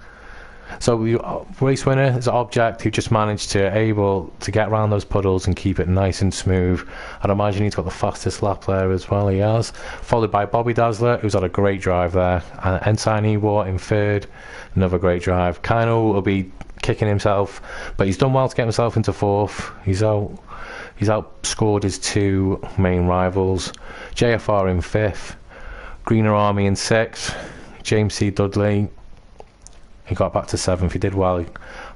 So the race winner is Object, who just managed to get around those puddles and keep it nice and smooth. I'd imagine he's got the fastest lap there as well, he has. Followed by Bobby Dazzler, who's had a great drive there. And Ensign Ewart in third, another great drive. Kino will be kicking himself, but he's done well to get himself into fourth. He's outscored his two main rivals. JFR in fifth, Greener Army in sixth, James C. Dudley, he got back to seventh. He did well. I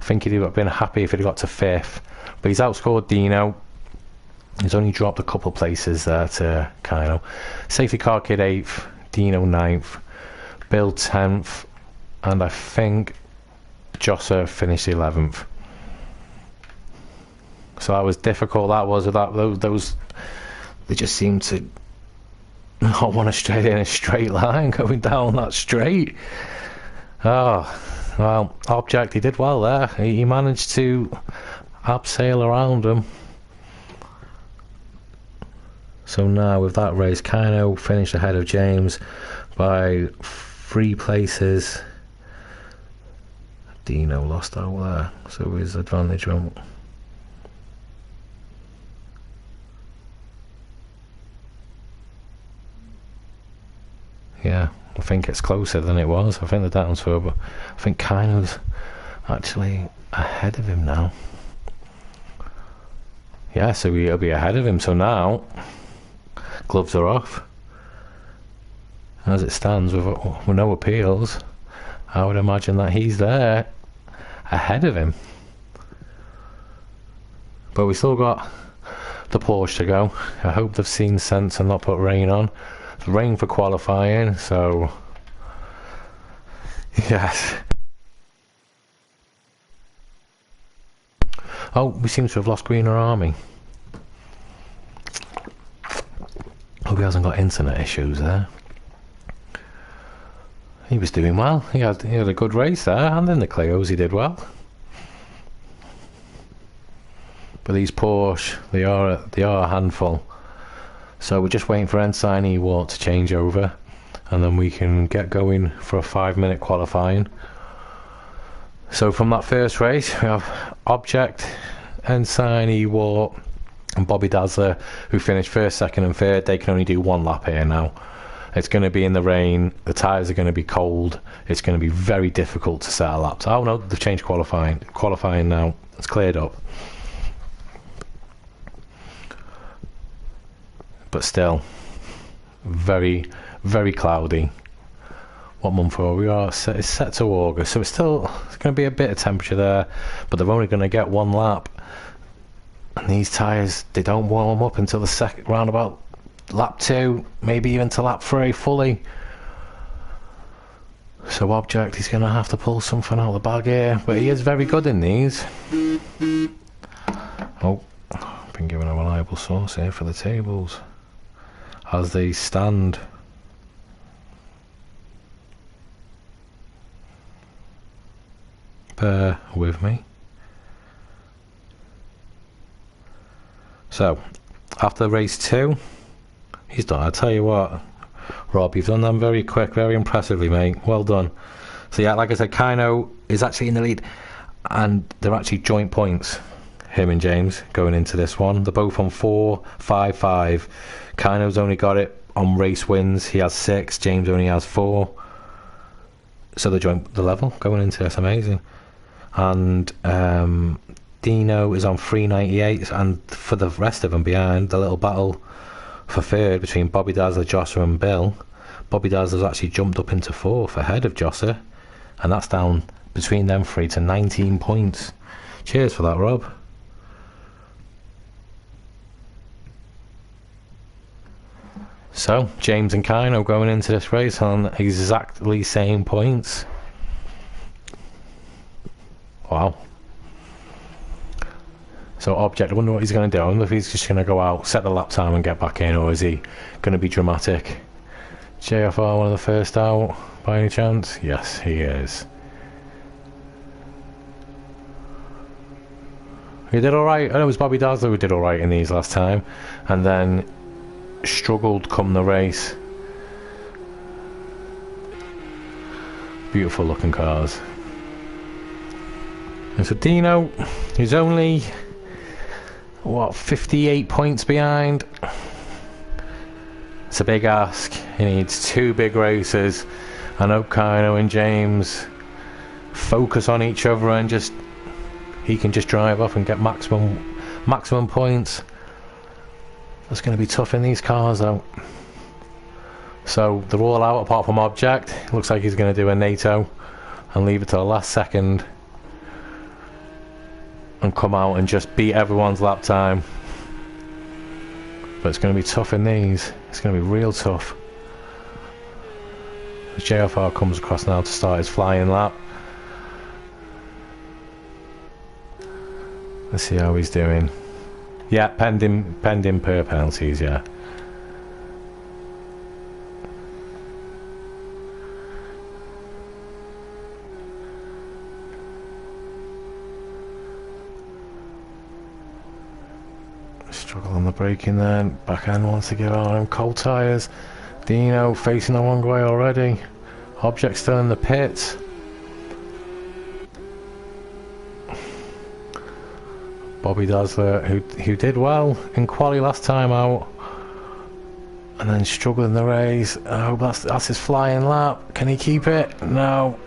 think he'd have been happy if he'd got to fifth, but he's outscored Dino. He's only dropped a couple places there to Kino. Safety Car Kid eighth, Dino ninth, Bill 10th, and I think Josser finished 11th. So that was difficult. That was those. They just seemed to not want to straight in a straight line going down that straight. Oh well, Object, he did well there. He managed to abseil around him. So now with that race, Kino finished ahead of James by 3 places. Dino lost out there, so his advantage went. Yeah, I think it's closer than it was. I think the down's for, but I think Kino's actually ahead of him now. Yeah, so he'll be ahead of him. So now gloves are off. As it stands, with no appeals, I would imagine that he's there ahead of him. But we still got the Porsche to go. I hope they've seen sense and not put rain on. It's rain for qualifying, so yes. Oh, we seem to have lost Greener Army. Hope he hasn't got internet issues there. He was doing well. He had a good race there, and in the Clios he did well. But these Porsche, they are a handful. So we're just waiting for Ensign Ewart to change over, and then we can get going for a 5-minute qualifying. So from that first race, we have Object, Ensign Ewart, and Bobby Dazzler, who finished first, second, and third. They can only do 1 lap here now. It's going to be in the rain. The tyres are going to be cold. It's going to be very difficult to set a lap. Oh no, they've changed qualifying. Qualifying now. It's cleared up. But still, very, very cloudy. What month are we? It's set to August, so it's going to be a bit of temperature there, but they're only going to get 1 lap. And these tyres, they don't warm up until the second round, about lap 2, maybe even to lap 3 fully. So Object, he's going to have to pull something out of the bag here, but he is very good in these. Oh, been given a reliable source here for the tables as they stand. Bear with me. So after race 2, he's done. I tell you what, Rob, you've done them very quick, very impressively, mate. Well done. So yeah, like I said, Kino is actually in the lead, and they're actually joint points, him and James, going into this one. They're both on 4, 5, 5. Kino's only got it on race wins. He has 6. James only has 4. So they're joint the level going into this. Amazing. And Dino is on 398, and for the rest of them behind, the little battle for third between Bobby Dazzler, Josser and Bill. Bobby Dazzler's actually jumped up into 4th ahead of Josser, and that's down between them 3 to 19 points. Cheers for that, Rob. So James and Kino going into this race on exactly same points. Wow. So Object, I wonder what he's going to do. I wonder if he's just going to go out, set the lap time and get back in, or is he going to be dramatic? JFR one of the first out by any chance? Yes, he is. He did alright. I know it was Bobby Dazzler who did alright in these last time, and then struggled come the race. Beautiful looking cars. And so Dino, who's only, what, 58 points behind? It's a big ask. He needs 2 big races. I know Kino and James focus on each other and just, he can just drive off and get maximum points. It's going to be tough in these cars though. So they're all out apart from Object. Looks like he's going to do a NATO and leave it to the last second and come out and just beat everyone's lap time. But it's going to be tough in these. It's going to be real tough. As JFR comes across now to start his flying lap. Let's see how he's doing. Yeah, pending per penalties, yeah. Struggle on the braking then. Back end wants to give on him. Cold tyres. Dino facing the wrong way already. Object still in the pits. Bobby Dazzler, who did well in quali last time out, and then struggled in the race. Oh, that's his flying lap. Can he keep it? No.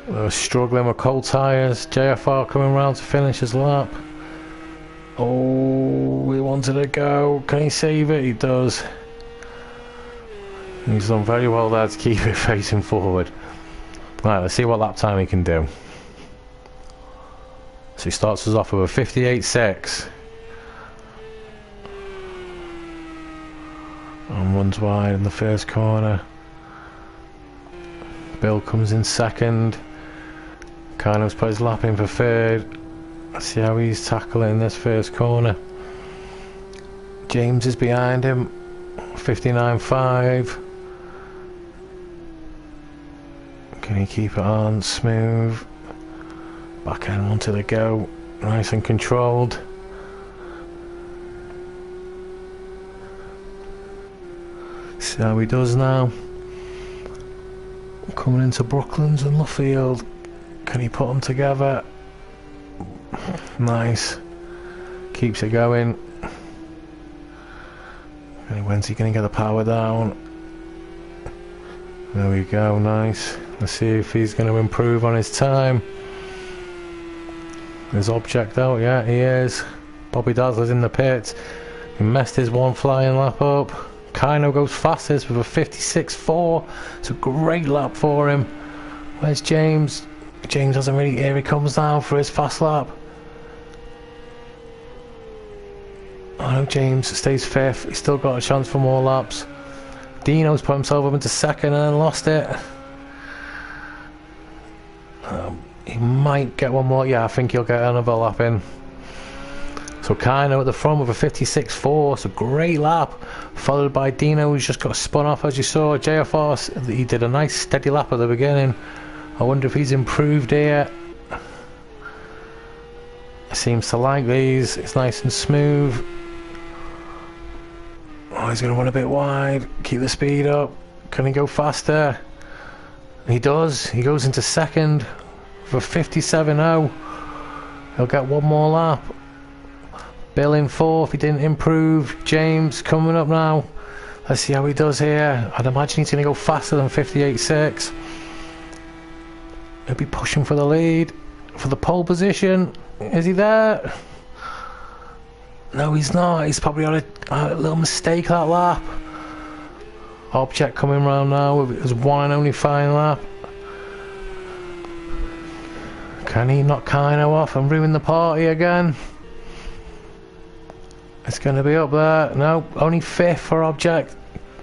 They're struggling with cold tyres. JFR coming round to finish his lap. Oh, he wanted to go. Can he save it? He does. He's done very well there to keep it facing forward. Right, let's see what lap time he can do. So he starts us off with a 58.6 and runs wide in the first corner. Bill comes in second. Kino's put his lap in for third. Let's see how he's tackling this first corner. James is behind him, 59.5. Can he keep it on smooth? Back end wanted to go, nice and controlled. See how he does now. Coming into Brooklands and Luffield. Can he put them together? Nice. Keeps it going. When's he going to get the power down? There we go, nice. Let's see if he's going to improve on his time. There's Object out, yeah, he is. Bobby Dazzler's in the pits. He messed his one flying lap up. Kino goes fastest with a 56.4. It's a great lap for him. Where's James? James hasn't really... Here he comes now for his fast lap. Oh no, James stays fifth. He's still got a chance for more laps. Dino's put himself up into second and then lost it. He might get one more. Yeah, I think he'll get another lap in. So Kino at the front with a 56.4. It's a great lap. Followed by Dino, who's just got spun off, as you saw. JFR, he did a nice steady lap at the beginning. I wonder if he's improved here. Seems to like these. It's nice and smooth. Oh, he's going to run a bit wide. Keep the speed up. Can he go faster? He does. He goes into second for 57.0. He'll get one more lap. Bill in fourth. He didn't improve. James coming up now. Let's see how he does here. I'd imagine he's going to go faster than 58.6. He'll be pushing for the lead. For the pole position. Is he there? No, he's not. He's probably on a little mistake that lap. Object coming round now with his one and only fine lap. Can he knock Kino off and ruin the party again? It's going to be up there. No, only fifth for Object.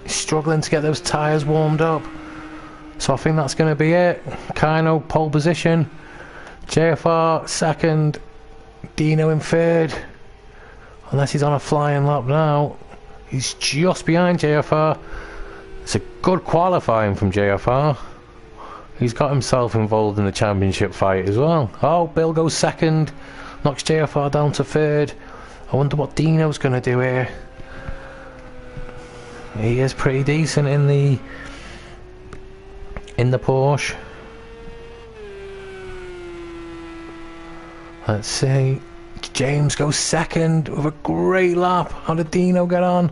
He's struggling to get those tyres warmed up. So I think that's going to be it. Kino pole position. JFR second. Dino in third. Unless he's on a flying lap now. He's just behind JFR. It's a good qualifying from JFR. He's got himself involved in the championship fight as well. Oh, Bill goes second. Knocks JFR down to third. I wonder what Dino's going to do here. He is pretty decent in the Porsche. Let's see. James goes second with a great lap. How did Dino get on?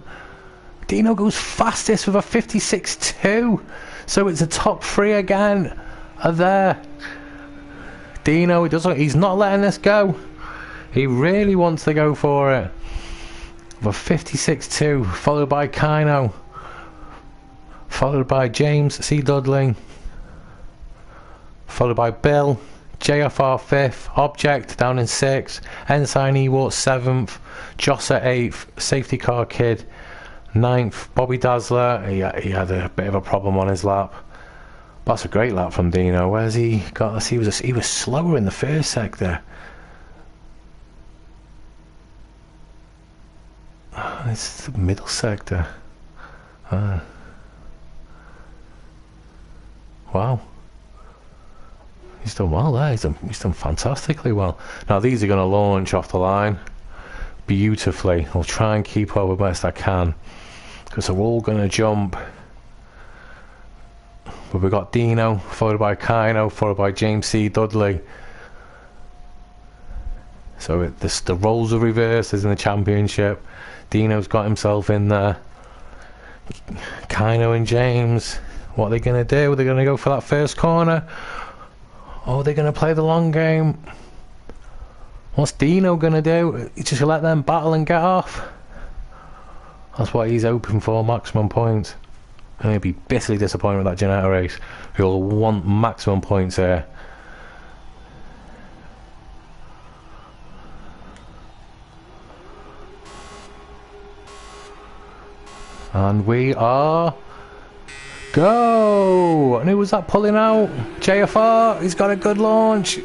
Dino goes fastest with a 56.2. So it's a top three again. Are there. Dino, he's not letting this go. He really wants to go for it. With a 56.2, followed by Kino. Followed by James C. Dudley. Followed by Bill. JFR 5th, Object down in 6th, Ensign Ewart 7th, Josser 8th, Safety Car Kid 9th, Bobby Dazzler, he had a bit of a problem on his lap. That's a great lap from Dino. Where's he got this? He was slower in the first sector. It's the middle sector. Wow. He's done well there. He's done fantastically well. Now these are going to launch off the line beautifully. I'll try and keep up as best I can because they're all going to jump. But we've got Dino, followed by Kino, followed by James C. Dudley. So the roles are reversed as in the championship. Dino's got himself in there. Kino and James, what are they going to do? Are they going to go for that first corner? Or are they going to play the long game? What's Dino going to do? He's just going to let them battle and get off? That's what he's hoping for, maximum points. I'm going to be bitterly disappointed with that Janetta race. He'll want maximum points here. And we are... Go! And who was that pulling out? JFR, he's got a good launch.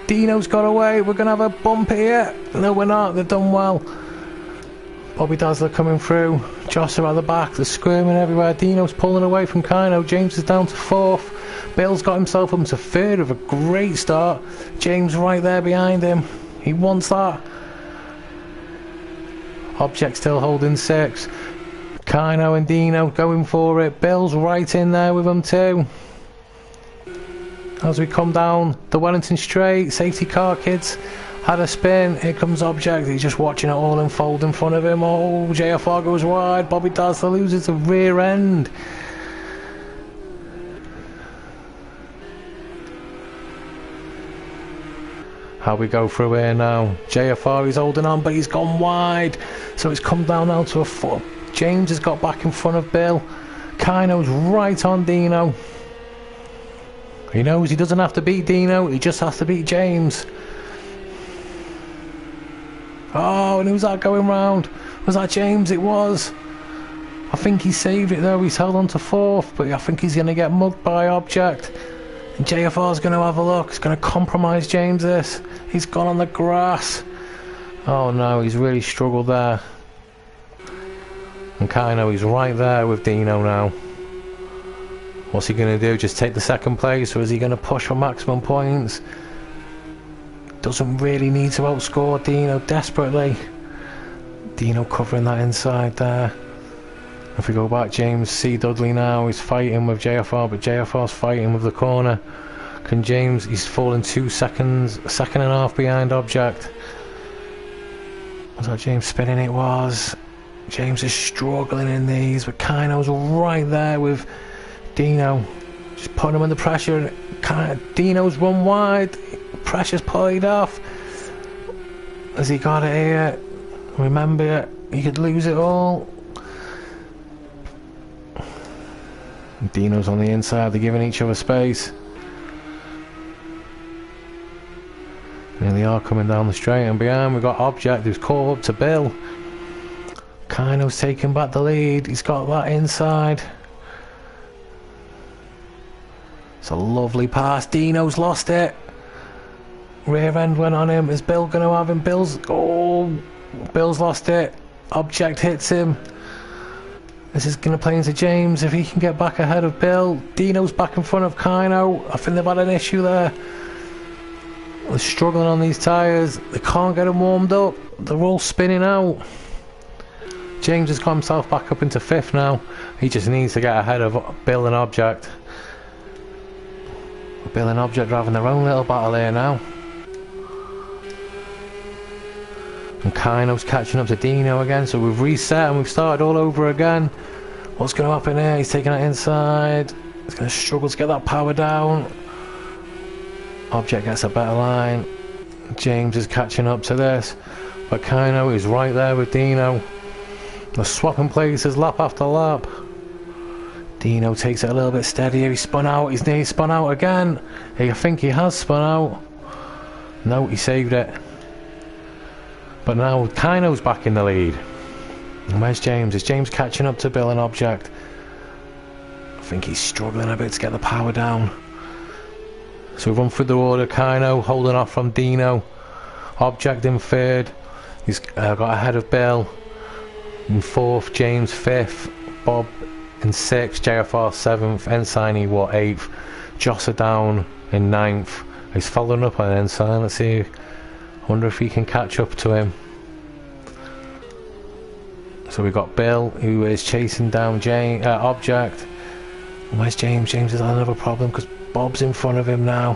Dino's got away. We're going to have a bump here. No, we're not. They've done well. Bobby Dazzler coming through. Josser at the back. They're squirming everywhere. Dino's pulling away from Kino. James is down to 4th. Bill's got himself up to 3rd with a great start. James right there behind him. He wants that. Object still holding 6th. Kino and Dino going for it. Bill's right in there with them too. As we come down the Wellington Straight, Safety Car Kids had a spin. Here comes Object. He's just watching it all unfold in front of him. Oh, JFR goes wide. Bobby Dazzler loses the rear end. How we go through here now? JFR is holding on, but he's gone wide. So it's come down now to a foot. James has got back in front of Bill. Kino's right on Dino. He knows he doesn't have to beat Dino, he just has to beat James. Oh, and who's that going round? Was that James? It was. I think he saved it though. He's held on to 4th, but I think he's going to get mugged by Object. And JFR's going to have a look. It's going to compromise James this. He's gone on the grass. Oh no, he's really struggled there. And Kino, he's right there with Dino now. What's he going to do? Just take the 2nd place, or is he going to push for maximum points? Doesn't really need to outscore Dino desperately. Dino covering that inside there. If we go back, James C. Dudley now, he's fighting with JFR, but JFR's fighting with the corner. Can James, he's fallen 2 seconds, a second and a half behind Object. Was that James spinning? It was. James is struggling in these, but Kino's right there with Dino. Just putting him under pressure. Dino's run wide. Pressure's played off. Has he got it here? Remember, he could lose it all. Dino's on the inside. They're giving each other space. And they are coming down the straight, and behind we've got Object who's caught up to Bill. Kino's taking back the lead. He's got that inside. It's a lovely pass. Dino's lost it. Rear end went on him. Is Bill going to have him? Bill's lost it. Object hits him. This is going to play into James if he can get back ahead of Bill. Dino's back in front of Kino. I think they've had an issue there. They're struggling on these tyres. They can't get them warmed up. They're all spinning out. James has got himself back up into 5th now. He just needs to get ahead of Bill and Object. Bill and Object are having their own little battle here now. And Kino's catching up to Dino again, so we've reset and we've started all over again. What's going to happen here? He's taking it inside. He's going to struggle to get that power down. Object gets a better line. James is catching up to this, but Kino is right there with Dino. They're swapping places lap after lap. Dino takes it a little bit steadier. He spun out. He's nearly spun out again. I think he has spun out. No, he saved it. But now Kino's back in the lead. And where's James? Is James catching up to Bill and Object? I think he's struggling a bit to get the power down. So we run through the order. Kino holding off from Dino. Object in 3rd. He's got ahead of Bill. In 4th, James 5th. Bob in 6th. JFR 7th. Ensign 8th. Josser down in 9th. He's following up on Ensign. Let's see. I wonder if he can catch up to him. So we've got Bill, who is chasing down Object. Where's James? James has had another problem because Bob's in front of him now.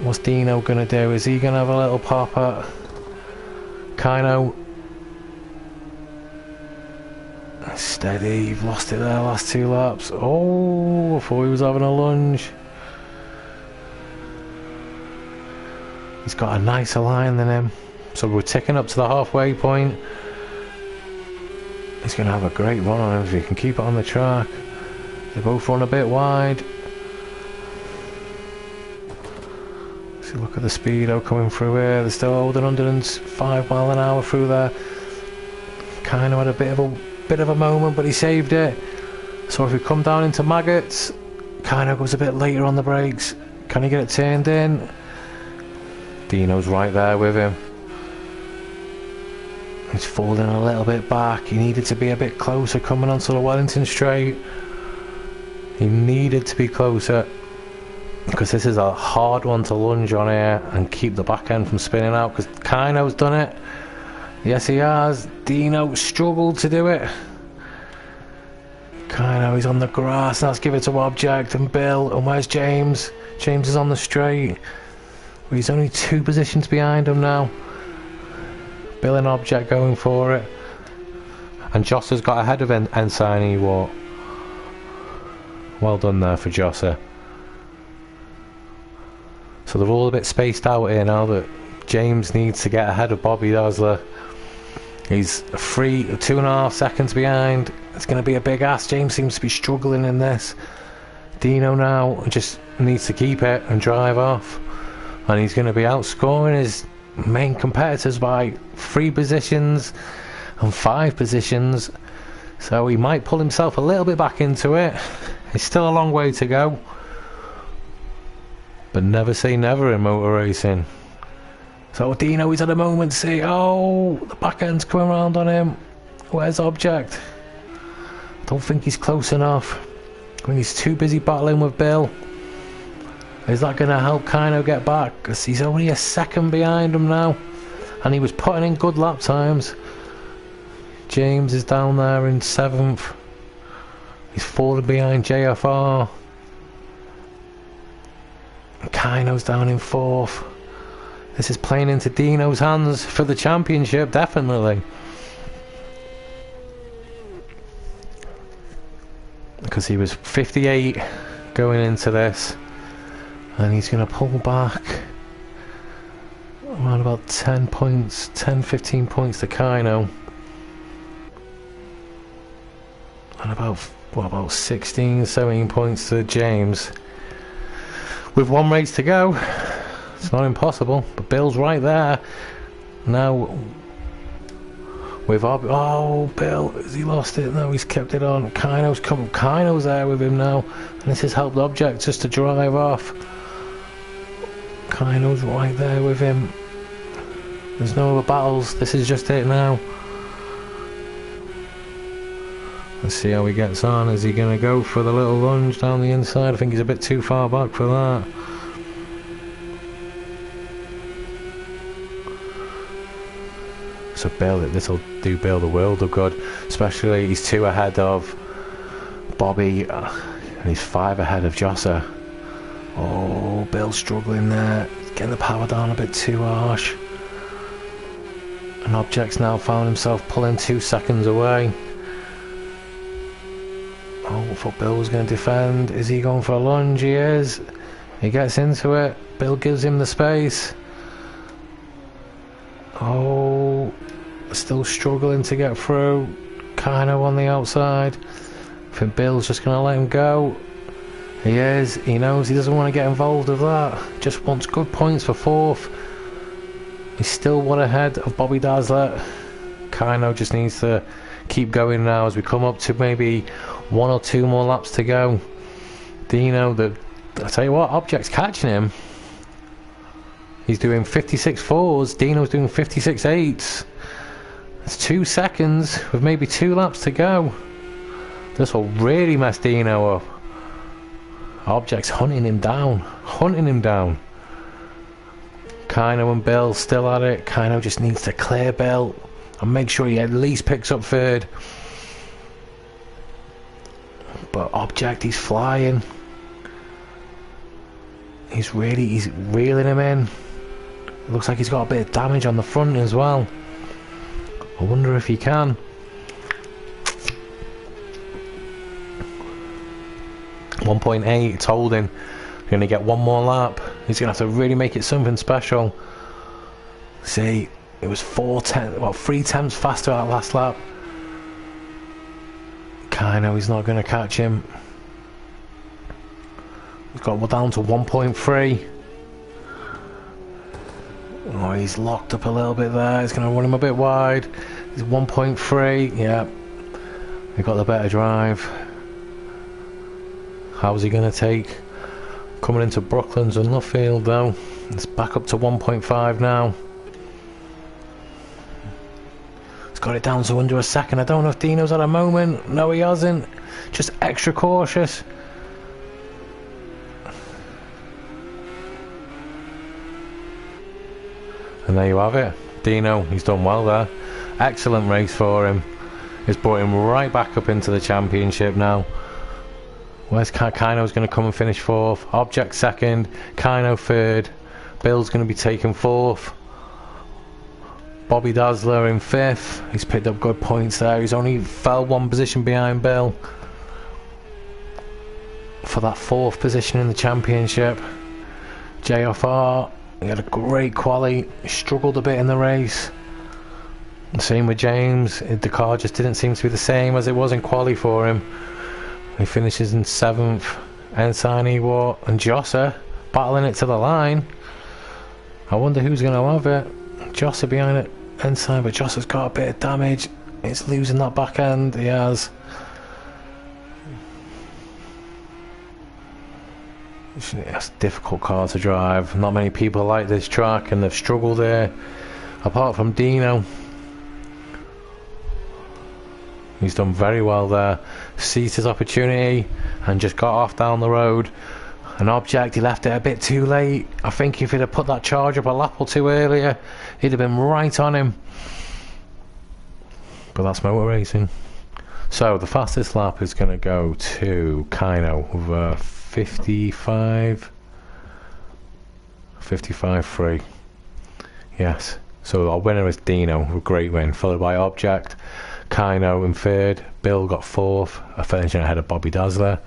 What's Dino going to do? Is he going to have a little pop at Kino? Steady, you've lost it there last 2 laps. Oh, I thought he was having a lunge. He's got a nicer line than him. So we're ticking up to the halfway point. He's going to have a great run on him if he can keep it on the track. They both run a bit wide. See, look at the speedo coming through here. They're still holding 105 mile an hour through there. Kind of had a bit of a moment, but he saved it. So if we come down into Maggots, kind of goes a bit later on the brakes. Can he get it turned in? Dino's right there with him. He's falling a little bit back. He needed to be a bit closer coming onto the Wellington straight. He needed to be closer because this is a hard one to lunge on here and keep the back end from spinning out, because Kino's done it. Yes, he has. Dino struggled to do it. Kino, he's on the grass. Let's give it to Object and Bill. And where's James? James is on the straight. He's only 2 positions behind him now. Bill and Object going for it. And Josser's got ahead of Ensign Ewart. Well done there for Josser. So they're all a bit spaced out here now that James needs to get ahead of Bobby Dazzler. He's 2.5 seconds behind. It's going to be a big ask. James seems to be struggling in this. Dino now just needs to keep it and drive off. And he's going to be outscoring his main competitors by 3 positions and 5 positions. So he might pull himself a little bit back into it. It's still a long way to go. But never say never in motor racing. So Dino is at a moment, see, oh, the back end's coming around on him. Where's Object? Don't think he's close enough. I think he's too busy battling with Bill. Is that going to help Kino get back? Because he's only a second behind him now. And he was putting in good lap times. James is down there in 7th. He's falling behind JFR. Kino's down in 4th. This is playing into Dino's hands for the championship, definitely. Because he was 58 going into this. And he's going to pull back around about 10 points, 10-15 points to Kino. And about 16, 17 points to James. With 1 race to go, it's not impossible, but Bill's right there. Now, with Bill, has he lost it? No, he's kept it on. Kino's there with him now, and this has helped Object just to drive off. Kino's right there with him. There's no other battles, this is just it now. Let's see how he gets on. Is he going to go for the little lunge down the inside? I think he's a bit too far back for that. So Bill, this will do Bill the world of good, especially he's 2 ahead of Bobby and he's 5 ahead of Josser. Oh, Bill's struggling there, getting the power down a bit too harsh. And Object's now found himself pulling 2 seconds away. Oh, I thought Bill was going to defend. Is he going for a lunge? He is. He gets into it. Bill gives him the space. Oh, still struggling to get through. Kind of on the outside. I think Bill's just going to let him go. He is. He knows he doesn't want to get involved with that. Just wants good points for 4th. He's still 1 ahead of Bobby Dazzler. Kino just needs to keep going now as we come up to maybe 1 or 2 more laps to go. Dino, I tell you what, Object's catching him. He's doing 56 4s. Dino's doing 56 8s. It's 2 seconds with maybe 2 laps to go. This will really mess Dino up. Object's hunting him down. Kino and Bill still at it. Kino just needs to clear Bill and make sure he at least picks up 3rd. But Object, he's flying. He's reeling him in. It looks like he's got a bit of damage on the front as well. I wonder if he can. .8, it's holding. Going to get 1 more lap. He's going to have to really make it something special. See, it was 3 tenths faster at last lap. Kino, he's not going to catch him. He's got down to 1.3. Oh, he's locked up a little bit there. He's going to run him a bit wide. He's 1.3. Yeah, he got the better drive. How's he going to take? Coming into Brooklands and Luffield though. It's back up to 1.5 now. He's got it down to under a second. I don't know if Dino's at a moment. No, he hasn't. Just extra cautious. And there you have it. Dino, he's done well there. Excellent race for him. It's brought him right back up into the championship now. Where's Kino's going to come and finish 4th. Object 2nd. Kino 3rd. Bill's going to be taking 4th. Bobby Dazzler in 5th. He's picked up good points there. He's only fell 1 position behind Bill for that 4th position in the championship. JFR, he had a great quali. He struggled a bit in the race. Same with James. The car just didn't seem to be the same as it was in quali for him. He finishes in 7th. Ensign Ewart and Josser battling it to the line. I wonder who's going to have it. Josser behind it, Ensign, but Josser's got a bit of damage. He's losing that back end. He has. It's a difficult car to drive. Not many people like this track and they've struggled there. Apart from Dino. He's done very well there. Seized his opportunity and just got off down the road. An Object, he left it a bit too late. I think if he'd have put that charge up a lap or 2 earlier, he'd have been right on him. But that's motor racing. So the fastest lap is going to go to Kino with 55.3. Yes. So our winner is Dino with a great win, followed by Object. Kino in 3rd, Bill got 4th, finishing ahead of Bobby Dazzler.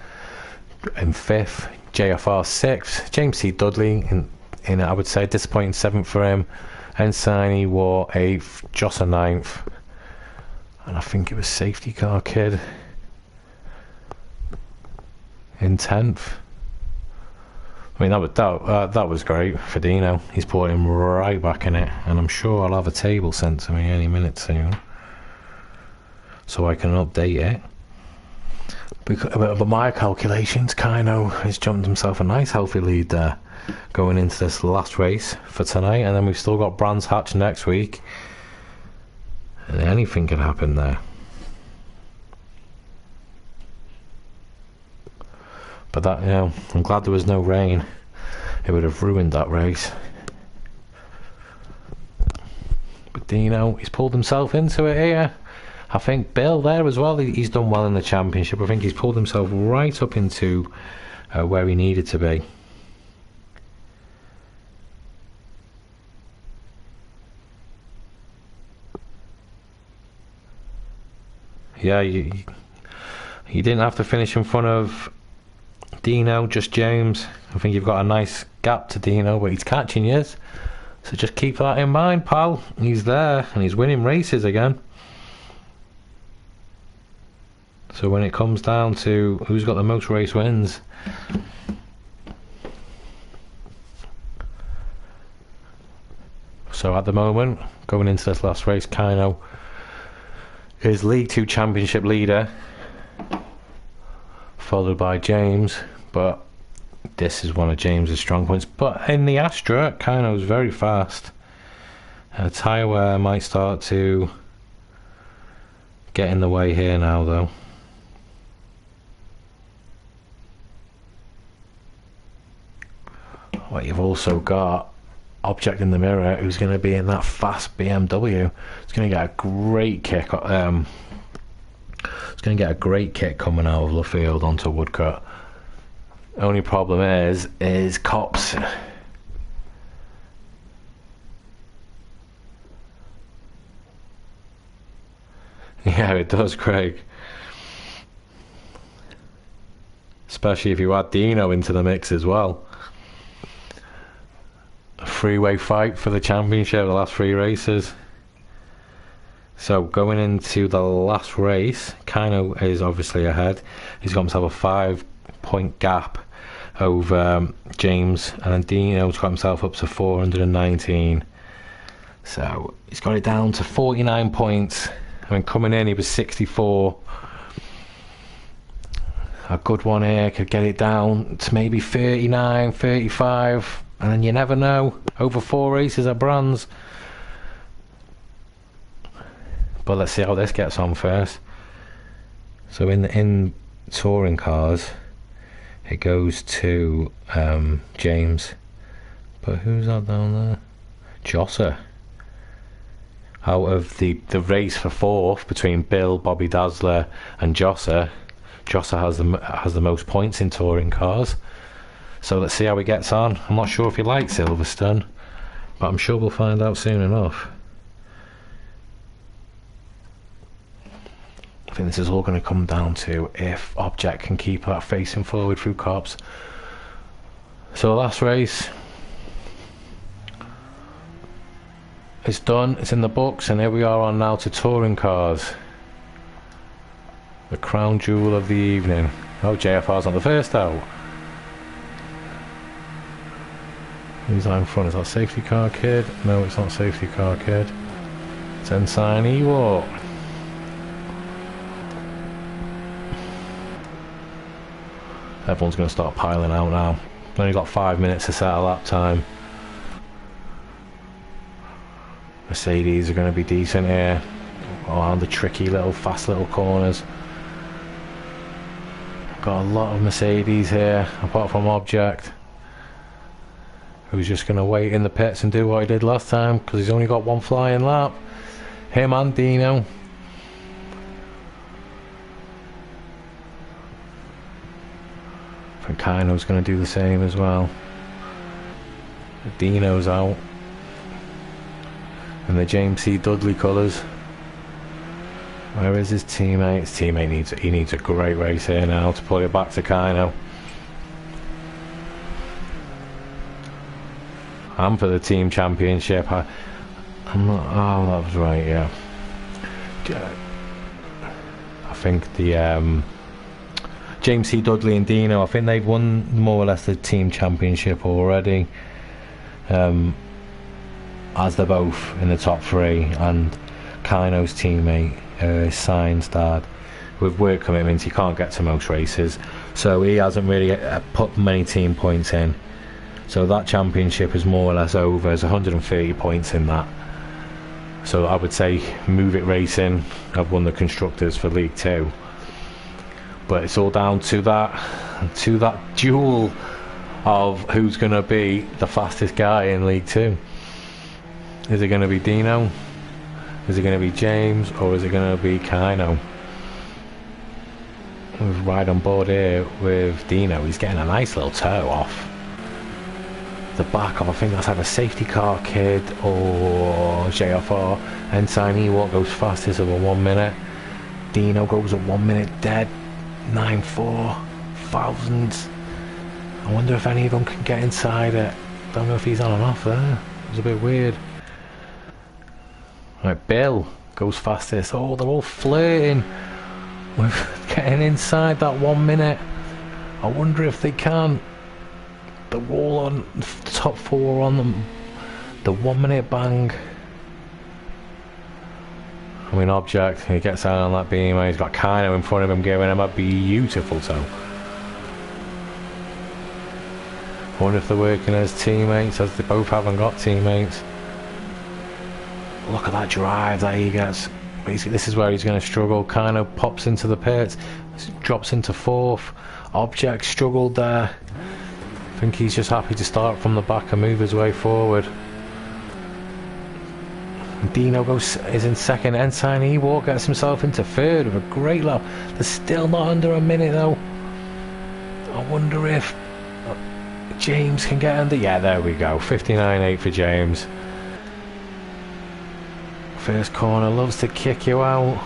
In 5th, JFR 6th, James C. Dudley in I would say disappointing 7th for him. Ensign Ewart 8th, Josser 9th, and I think it was Safety Car Kid in 10th. I mean that was great for Dino. He's put him right back in it, and I'm sure I'll have a table sent to me any minute soon, so I can update it. But my calculations, Kino has jumped himself a nice healthy lead there going into this last race for tonight, and then we've still got Brands Hatch next week, and anything can happen there. But that, I'm glad there was no rain. It would have ruined that race. But Dino, he's pulled himself into it here. I think Bill there as well, he's done well in the championship. I think he's pulled himself right up into where he needed to be. Yeah, you didn't have to finish in front of Dino, just James. I think you've got a nice gap to Dino, but he's catching you. So just keep that in mind, pal. He's there, and he's winning races again. So when it comes down to who's got the most race wins, so at the moment, going into this last race, Kino is League 2 Championship leader, followed by James, but this is one of James's strong points. But in the Astra, Kino's very fast. Tyre wear might start to get in the way here now, though. Well, you've also got Object in the Mirror, who's going to be in that fast BMW. It's going to get a great kick. It's going to get a great kick coming out of Luffield onto Woodcote. Only problem is Cops. Yeah, it does, Craig. Especially if you add Dino into the mix as well. A three-way fight for the championship, the last 3 races. So going into the last race, Kino is obviously ahead. He's got himself a 5-point gap over James, and then Dino's got himself up to 419. So he's got it down to 49 points. I mean, coming in he was 64. A good one here could get it down to maybe 39, 35, and then you never know, over 4 races at Brands. But let's see how this gets on first. So in touring cars, it goes to James, but who's that down there? Josser. Out of the race for 4th between Bill, Bobby Dazzler and Josser has the most points in touring cars. So let's see how he gets on. I'm not sure if he likes Silverstone, but I'm sure we'll find out soon enough. I think this is all going to come down to if Object can keep that facing forward through Cops. So last race, it's done, it's in the books, and here we are on now to touring cars. The crown jewel of the evening. Oh, JFR's on the first out. Who's that in front? Is that Safety Car Kid? No, it's not Safety Car Kid. It's Ensign Ewok. Everyone's going to start piling out now. Only got 5 minutes to set a lap time. Mercedes are going to be decent here around the tricky little fast little corners. Got a lot of Mercedes here, apart from Object, who's just going to wait in the pits and do what he did last time, because he's only got 1 flying lap. Him and Dino. I think Kino's going to do the same as well. Dino's out. And the James C. Dudley colours. Where is his teammate? His teammate needs a great race here now to pull it back to Kino. I'm for the team championship. I'm not. Oh, that was right. Yeah. I think the James C. Dudley and Dino, I think they've won more or less the team championship already, as they're both in the top 3, and Kino's teammate, Sign's dad, with work commitments he can't get to most races, so he hasn't really put many team points in. So that championship is more or less over. There's 130 points in that. So I would say Move It Racing have won the constructors for League 2. But it's all down to that duel of who's going to be the fastest guy in League 2. Is it going to be Dino? Is it going to be James or is it going to be Kino? We're right on board here with Dino. He's getting a nice little toe off the back of, I think that's either safety car kid or JFR. Ensign Ewok goes fastest over 1 minute. Dino goes at 1 minute dead. 9.4 thousandths. I wonder if any of them can get inside it. Don't know if he's on and off there. It was a bit weird. Right, Bill goes fastest. Oh, they're all flirting with getting inside that 1 minute. I wonder if they can. The wall on the top four on them. The 1 minute bang. I mean, Object, he gets out on that beam and he's got Kino in front of him giving him a beautiful toe. I wonder if they're working as teammates, as they both haven't got teammates. Look at that drive that he gets. Basically, this is where he's going to struggle. Kino pops into the pits, drops into fourth. Object struggled there. I think he's just happy to start from the back and move his way forward. Dino is in second. Ensign Ewok gets himself into third with a great lap. They're still not under a minute though. I wonder if James can get under. Yeah, there we go. 59.8 for James. First corner loves to kick you out.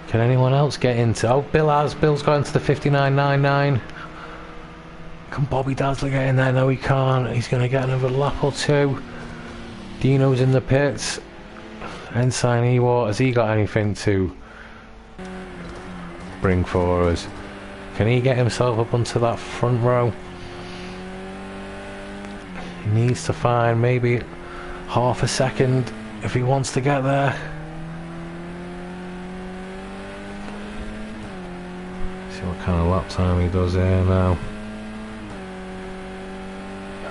Can anyone else get into? Oh, Bill has. Bill's got into the 59.99. Can Bobby Dazzler get in there? No, he can't. He's going to get another lap or two. Dino's in the pits. Ensign Ewok, has he got anything to bring for us? Can he get himself up onto that front row? He needs to find maybe half a second if he wants to get there. See what kind of lap time he does here now.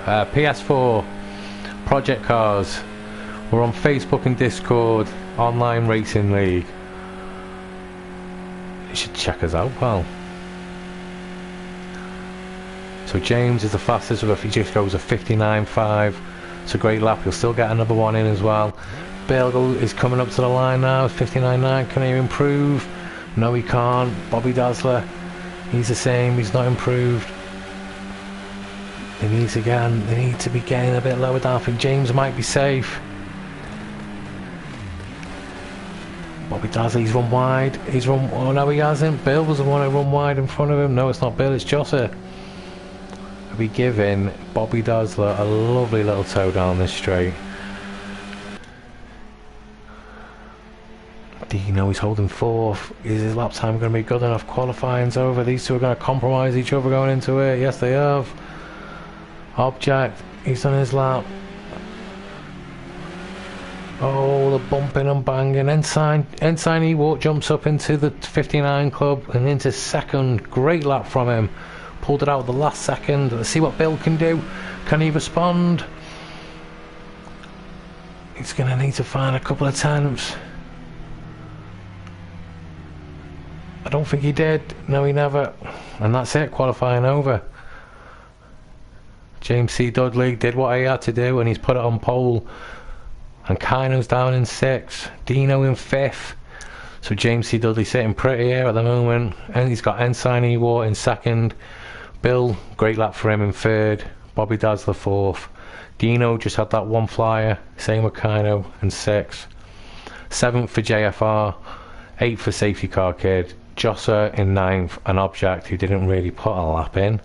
PS4 Project Cars. We're on Facebook and Discord. Online Racing League. You should check us out, pal. So James is the fastest with he just goes a 59.5. It's a great lap. He'll still get another one in as well. Bill is coming up to the line now. 59.9. Can he improve? No, he can't. Bobby Dazzler, he's the same. He's not improved. They need to be getting a bit lower down. I think James might be safe. Bobby Dazzler, he's run wide. Oh no, he hasn't. Bill was the one who run wide in front of him. No, it's not Bill, it's Josser. I'll be giving Bobby Dazzler a lovely little toe down this straight. Dino, he's holding fourth. Is his lap time going to be good enough? Qualifying's over. These two are going to compromise each other going into it. Yes, they have. Object, he's on his lap. Oh, the bumping and banging. Ensign Ewok jumps up into the 59 club and into second. Great lap from him. Pulled it out at the last second. Let's see what Bill can do. Can he respond? He's going to need to find a couple of attempts. I don't think he did. No, he never. And that's it. Qualifying over. James C. Dudley did what he had to do and he's put it on pole. And Kino's down in 6th. Dino in 5th. So James C. Dudley sitting pretty here at the moment. And he's got Ensign Ewok in 2nd. Bill, great lap for him in 3rd. Bobby Dazzler 4th. Dino just had that one flyer. Same with Kino in 6th. 7th for JFR. 8th for Safety Car Kid. Josser in 9th. An Object who didn't really put a lap in.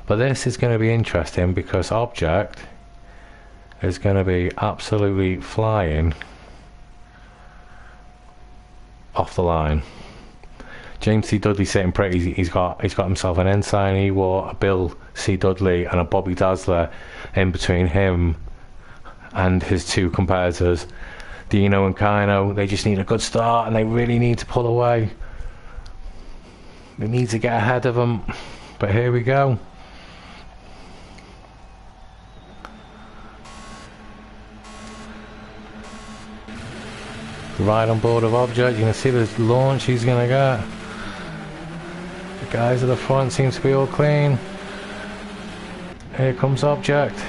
But this is going to be interesting because Object is going to be absolutely flying off the line. James C. Dudley sitting pretty. He's got himself an Ensign Ewok, a Bill C. Dudley, and a Bobby Dazzler in between him and his two competitors, Dino and Kino. They just need a good start and they really need to pull away. They need to get ahead of them. But here we go. Right on board of Object, you can see the launch he's going to get. The guys at the front seem to be all clean. Here comes Object.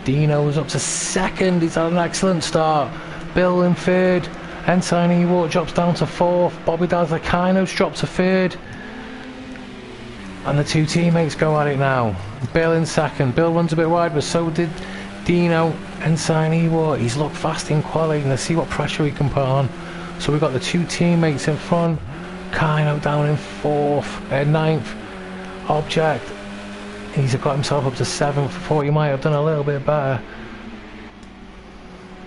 Dino's up to second. He's had an excellent start. Bill in third. Ensign Ewart drops down to fourth. Bobby Dazzler Kainos dropped to third. And the two teammates go at it now. Bill in second. Bill runs a bit wide, but so did Dino. Ensign Ewart, he's looked fast in quality. Let's see what pressure he can put on. So we've got the two teammates in front. Kaino down in ninth. Object, he's got himself up to seventh. Thought he might have done a little bit better.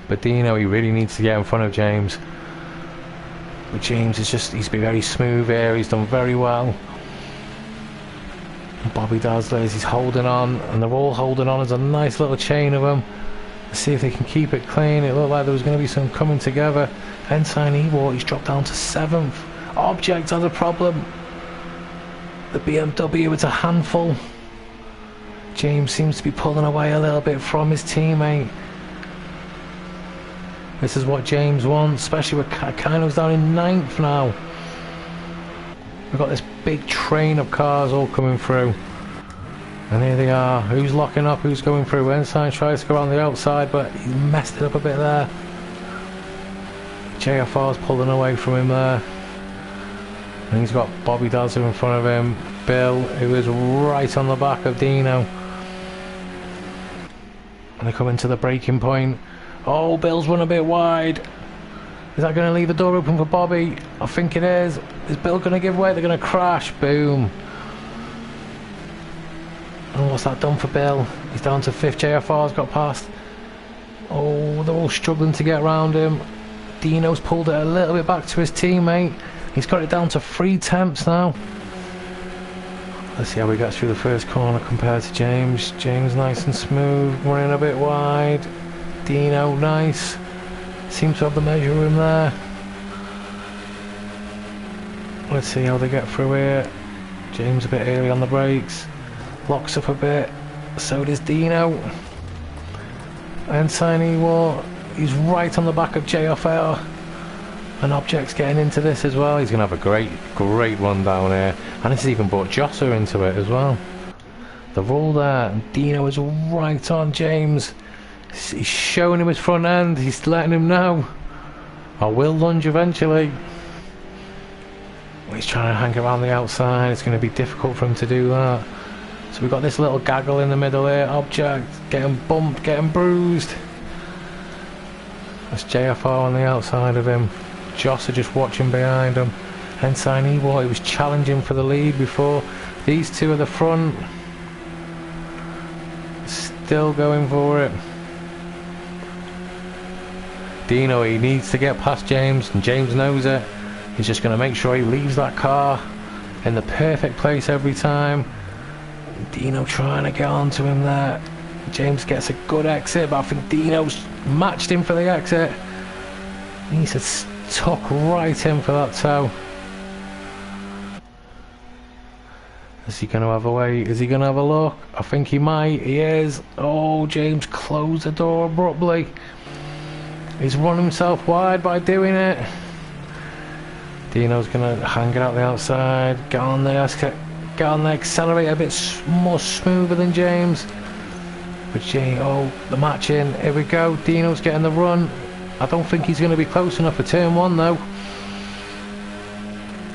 But Dino, he really needs to get in front of James. But James is just, he's been very smooth here. He's done very well. Bobby Dazzler, he's holding on, and they're all holding on. There's a nice little chain of them. Let's see if they can keep it clean. It looked like there was going to be some coming together. Ensign Ewart, he's dropped down to seventh. Object has a problem. The BMW, it's a handful. James seems to be pulling away a little bit from his teammate. This is what James wants, especially with Kaino's down in ninth now. We've got this big train of cars all coming through. And here they are. Who's locking up? Who's going through? Ensign tries to go around the outside, but he messed it up a bit there. JFR's pulling away from him there. And he's got Bobby Dazzler in front of him. Bill, who is right on the back of Dino. And they come into the braking point. Oh, Bill's run a bit wide. Is that going to leave the door open for Bobby? I think it is. Is Bill going to give way? They're going to crash. Boom. And what's that done for Bill? He's down to fifth. JFR's got past. Oh, they're all struggling to get around him. Dino's pulled it a little bit back to his teammate. He's got it down to 3/10 now. Let's see how he gets through the first corner compared to James. James nice and smooth, running a bit wide. Dino nice. Seems to have the measure room there. Let's see how they get through here. James a bit early on the brakes. Locks up a bit. So does Dino. Ensign Ewart, he's right on the back of JFR. And Object's getting into this as well. He's going to have a great run down here. And this has even brought Josser into it as well. They're all there. And Dino is right on James. He's showing him his front end. He's letting him know. I will lunge eventually. He's trying to hang around the outside. It's going to be difficult for him to do that. So we've got this little gaggle in the middle here. Object getting bumped, getting bruised. That's JFR on the outside of him. Joss are just watching behind him. Ensign Ewart, he was challenging for the lead before. These two are the front. Still going for it. Dino, he needs to get past James, and James knows it. He's just going to make sure he leaves that car in the perfect place every time. Dino trying to get onto him there. James gets a good exit, but I think Dino's matched him for the exit. He's tuck right in for that toe. Is he going to have a wait? Is he going to have a look? I think he might. He is. Oh, James closed the door abruptly. He's run himself wide by doing it. Dino's going to hang it out the outside. Get on there, accelerate a bit more smoother than James. But James, oh, the match in. Here we go. Dino's getting the run. I don't think he's going to be close enough for turn one though.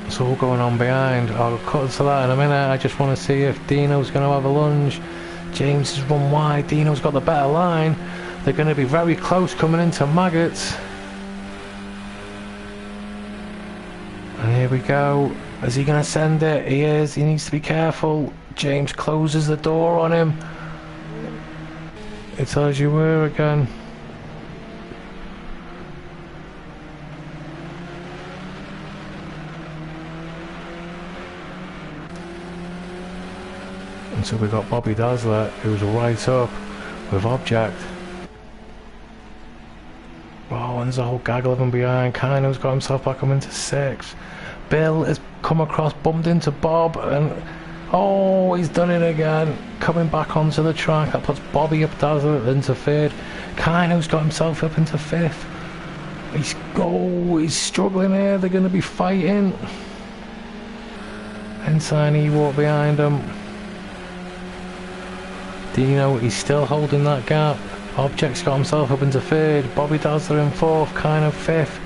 It's all going on behind. I'll cut to that in a minute. I just want to see if Dino's going to have a lunge. James has run wide. Dino's got the better line. They're going to be very close coming into Maggots. And here we go. Is he going to send it? He is. He needs to be careful. James closes the door on him. It's as you were again. And so we've got Bobby Dazzler, who's right up with Object. Oh, and there's a whole gaggle of them behind. Kaino's got himself back up into sixth. Bill has come across, bumped into Bob, and oh, he's done it again. Coming back onto the track. That puts Bobby up Dazzler into third. Kaino's got himself up into fifth. He's struggling here. They're going to be fighting. Ensign Ewart behind him. Dino, he's still holding that gap. Object's got himself up into third. Bobby Dazzler in fourth. Kino fifth.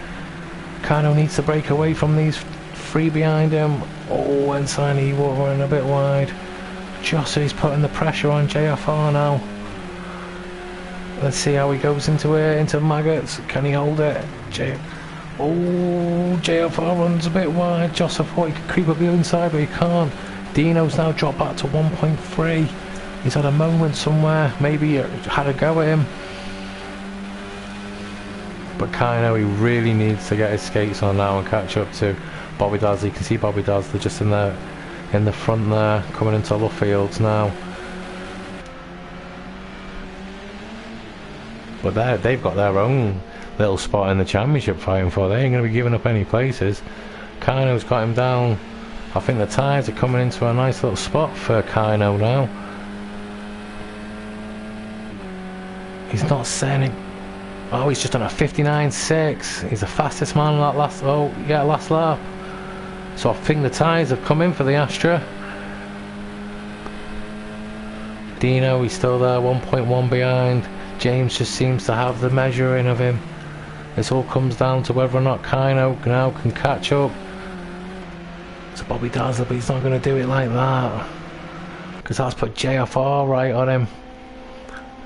Kino needs to break away from these three behind him. Oh, Ensign Ewok running a bit wide. Jossie's putting the pressure on JFR now. Let's see how he goes into here, into Maggots. Can he hold it? JFR runs a bit wide. Joss thought he could creep up the inside, but he can't. Dino's now dropped back to 1.3. He's had a moment somewhere. Maybe he had a go at him. But Kino, he really needs to get his skates on now and catch up to Bobby Dazzler. You can see Bobby Dazzler just in the front there, coming into Luffields now. But they've got their own little spot in the championship fighting for. They ain't going to be giving up any places. Kino's got him down. I think the tyres are coming into a nice little spot for Kino now. He's not saying it. Oh, he's just done a 59.6. He's the fastest man on that last lap. So I think the tyres have come in for the Astra. Dino, he's still there, 1.1 behind. James just seems to have the measuring of him. This all comes down to whether or not Kino now can catch up. It's Bobby Dazzler, but he's not going to do it like that, because that's put JFR right on him.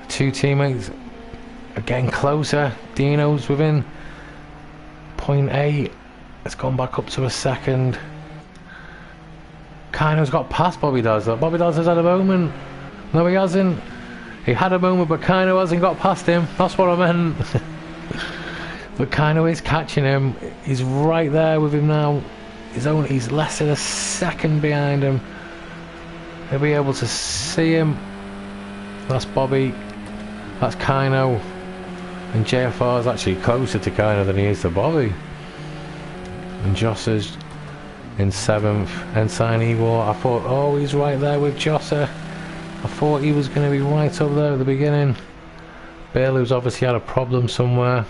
Two teammates again closer. Dino's within 0.8. It's gone back up to a second. Kino's got past Bobby Dazzler. Bobby Dazzler's had a moment. No, he hasn't. He had a moment, but Kino hasn't got past him. That's what I meant. But Kino is catching him. He's right there with him now. He's less than a second behind him. He'll be able to see him. That's Bobby. That's Kino. And JFR is actually closer to Kino than he is to Bobby. And Joss is in 7th. Ensign Ewok, I thought, oh, he's right there with Josser. I thought he was going to be right up there at the beginning. Bailey's obviously had a problem somewhere.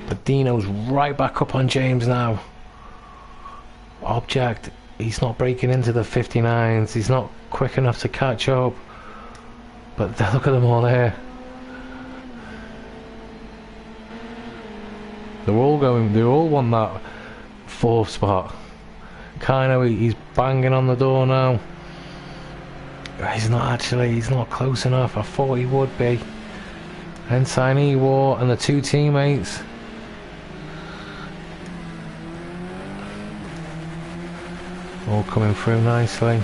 But Dino's right back up on James now. Object, he's not breaking into the 59s. He's not quick enough to catch up. But look at them all there. They all want that 4th spot. Kino, he's banging on the door now. He's not close enough. I thought he would be. Ensign Ewok and the two teammates. All coming through nicely.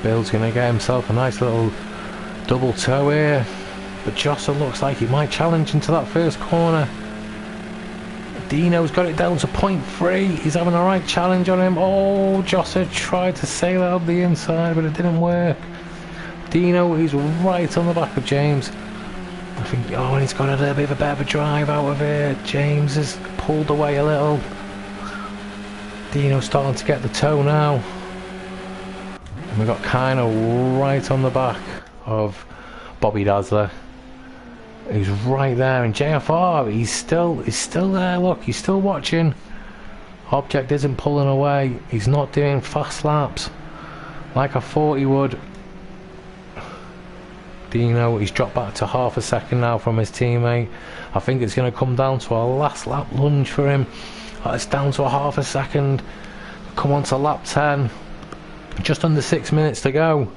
Bill's going to get himself a nice little double toe here. But Josser looks like he might challenge into that first corner. Dino's got it down to 0.3. He's having a right challenge on him. Oh, Josser tried to sail it up the inside, but it didn't work. Dino, he's right on the back of James. I think, and he's got a little bit of a better drive out of it. James has pulled away a little. Dino's starting to get the toe now. And we've got Kino right on the back of Bobby Dazzler. He's right there, and JFR, he's still there. Look, he's still watching. Object isn't pulling away. He's not doing fast laps like I thought he would. Dino, he's dropped back to half a second now from his teammate. I think it's going to come down to a last lap lunge for him. It's down to a half a second. Come on to lap 10. Just under 6 minutes to go.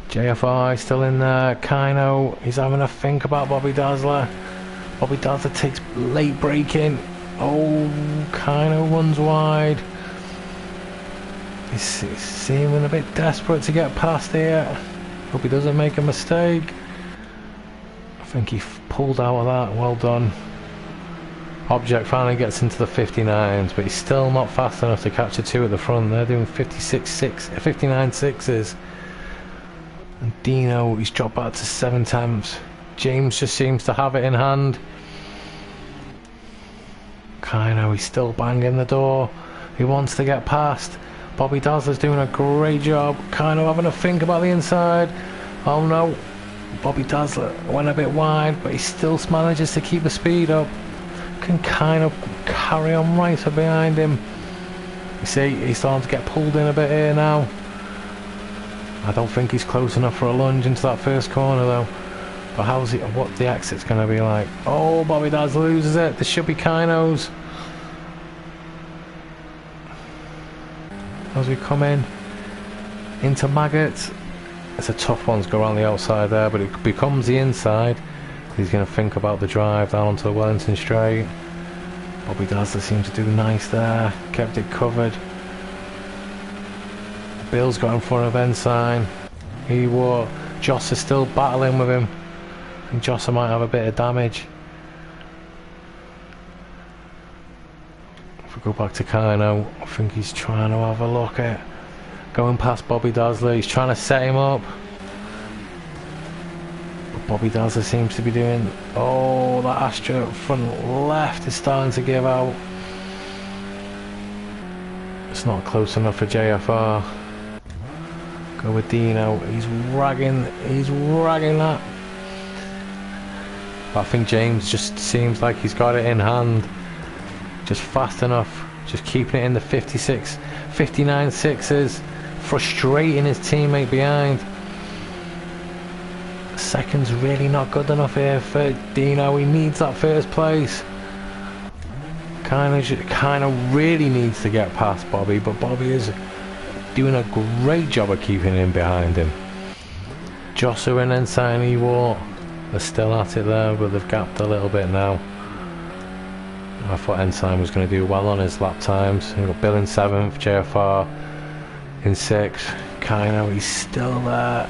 JFI still in there. Kino, he's having a think about Bobby Dazzler. Bobby Dazzler takes late braking. Oh, Kino runs wide. He's seeming a bit desperate to get past here. Hope he doesn't make a mistake. I think he pulled out of that. Well done. Object finally gets into the 59s, but he's still not fast enough to catch the two at the front. They're doing 59.6s. And Dino, he's dropped back to 7/10. James just seems to have it in hand. Kino, he's still banging the door. He wants to get past. Bobby Dazzler's doing a great job. Kino having a think about the inside. Oh no. Bobby Dazzler went a bit wide, but he still manages to keep the speed up. Can Kino carry on right up behind him. You see, he's starting to get pulled in a bit here now. I don't think he's close enough for a lunge into that first corner though. But how's he, what the exit's going to be like? Oh, Bobby Daz loses it. There should be Kynos. As we come in into Maggot, it's a tough one to go around the outside there, but it becomes the inside. He's going to think about the drive down onto the Wellington straight. Bobby Dazzler seemed to do nice there, kept it covered. Bill's got in front of Ensign. Joss is still battling with him. I think Joss might have a bit of damage. If we go back to Kino, I think he's trying to have a look at going past Bobby Dazzler. He's trying to set him up. But Bobby Dazzler seems to be doing... Oh, that Astra front left is starting to give out. It's not close enough for JFR. Go with Dino. He's ragging that. But I think James just seems like he's got it in hand. Just fast enough. Just keeping it in the 56, 59 sixes. Frustrating his teammate behind. Second's really not good enough here for Dino. He needs that first place. Kind of really needs to get past Bobby, but Bobby is doing a great job of keeping him behind him. Josser and Ensign Ewart are still at it there, but they've gapped a little bit now. I thought Ensign was going to do well on his lap times. We've got Bill in 7th, JFR in 6th. Kino, he's still there.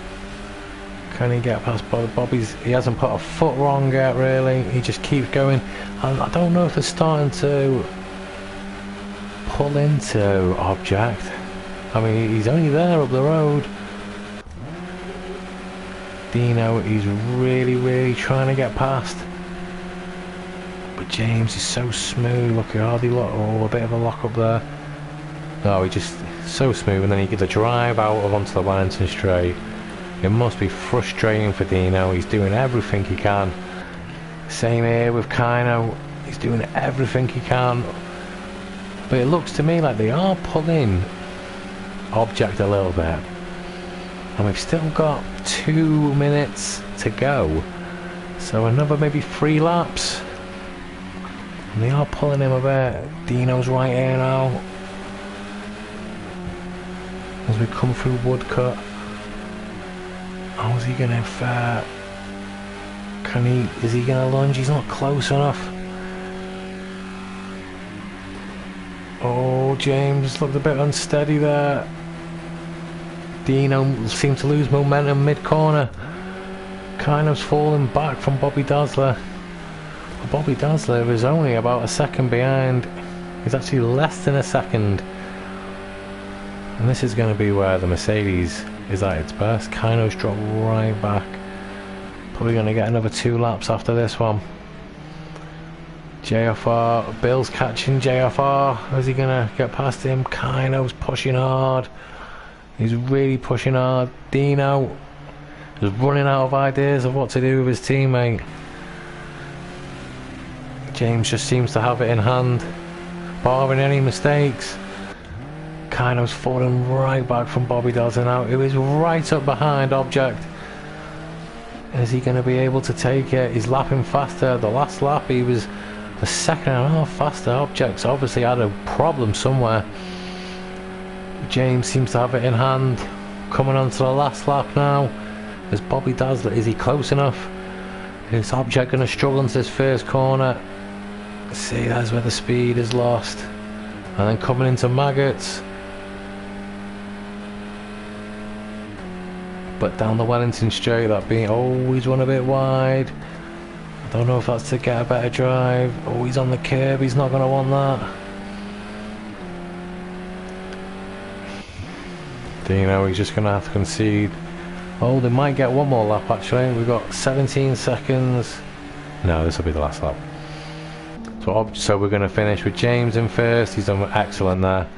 Can he get past Bobby? He hasn't put a foot wrong yet, really. He just keeps going. And I don't know if they're starting to pull into Object. I mean, he's only there up the road. Dino, he's really trying to get past. But James is so smooth. Look at Hardy lock. Oh, a bit of a lock up there. No, he just so smooth, and then he gets a drive out of onto the Wellington straight. It must be frustrating for Dino. He's doing everything he can. Same here with Kino. He's doing everything he can. But it looks to me like they are pulling Object a little bit. And we've still got 2 minutes to go. So another maybe 3 laps. And they are pulling him a bit. Dino's right here now. As we come through Woodcut. How's he gonna fare? Is he gonna lunge? He's not close enough. Oh, James looked a bit unsteady there. Dino seemed to lose momentum mid-corner. Kino's falling back from Bobby Dazzler. Bobby Dazzler is only about a second behind. He's actually less than a second. And this is going to be where the Mercedes is at its best. Kino's dropped right back. Probably going to get another 2 laps after this one. JFR, Bill's catching JFR. Is he going to get past him? Kino's pushing hard. He's really pushing hard. Dino is running out of ideas of what to do with his teammate. James just seems to have it in hand, barring any mistakes. Kino's falling right back from Bobby Dazzler now. It was right up behind Object. Is he going to be able to take it? He's lapping faster. The last lap he was a second and a half faster. Object's obviously had a problem somewhere. James seems to have it in hand. Coming on to the last lap now. There's Bobby Dazzler. Is he close enough? Is Object going to struggle into this first corner? See, that's where the speed is lost. And then coming into Maggots. But down the Wellington straight, that being... Oh, he's run a bit wide. I don't know if that's to get a better drive. Oh, he's on the curb. He's not going to want that. Dino, he's just going to have to concede. Oh, they might get one more lap actually. We've got 17 seconds. No, this will be the last lap. So we're going to finish with James in first. He's done excellent there.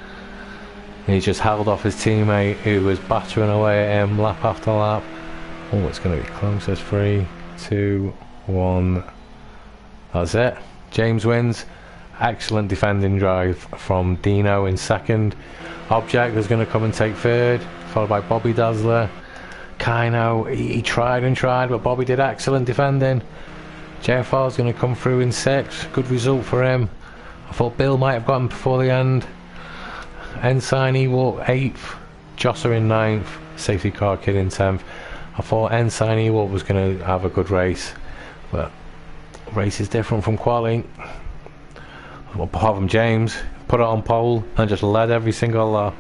He just held off his teammate who was battering away at him lap after lap. Oh, it's going to be close. There's 3, 2, 1. That's it. James wins. Excellent defending drive from Dino in second. Object is going to come and take third, followed by Bobby Dazzler. Kino, he tried and tried, but Bobby did excellent defending. JFR's going to come through in 6th. Good result for him. I thought Bill might have gotten before the end. Ensign Ewell 8th. Josser in 9th. Safety car kid in 10th. I thought Ensign Ewell was going to have a good race, but race is different from quali. Apart from James, put it on pole and just led every single lap.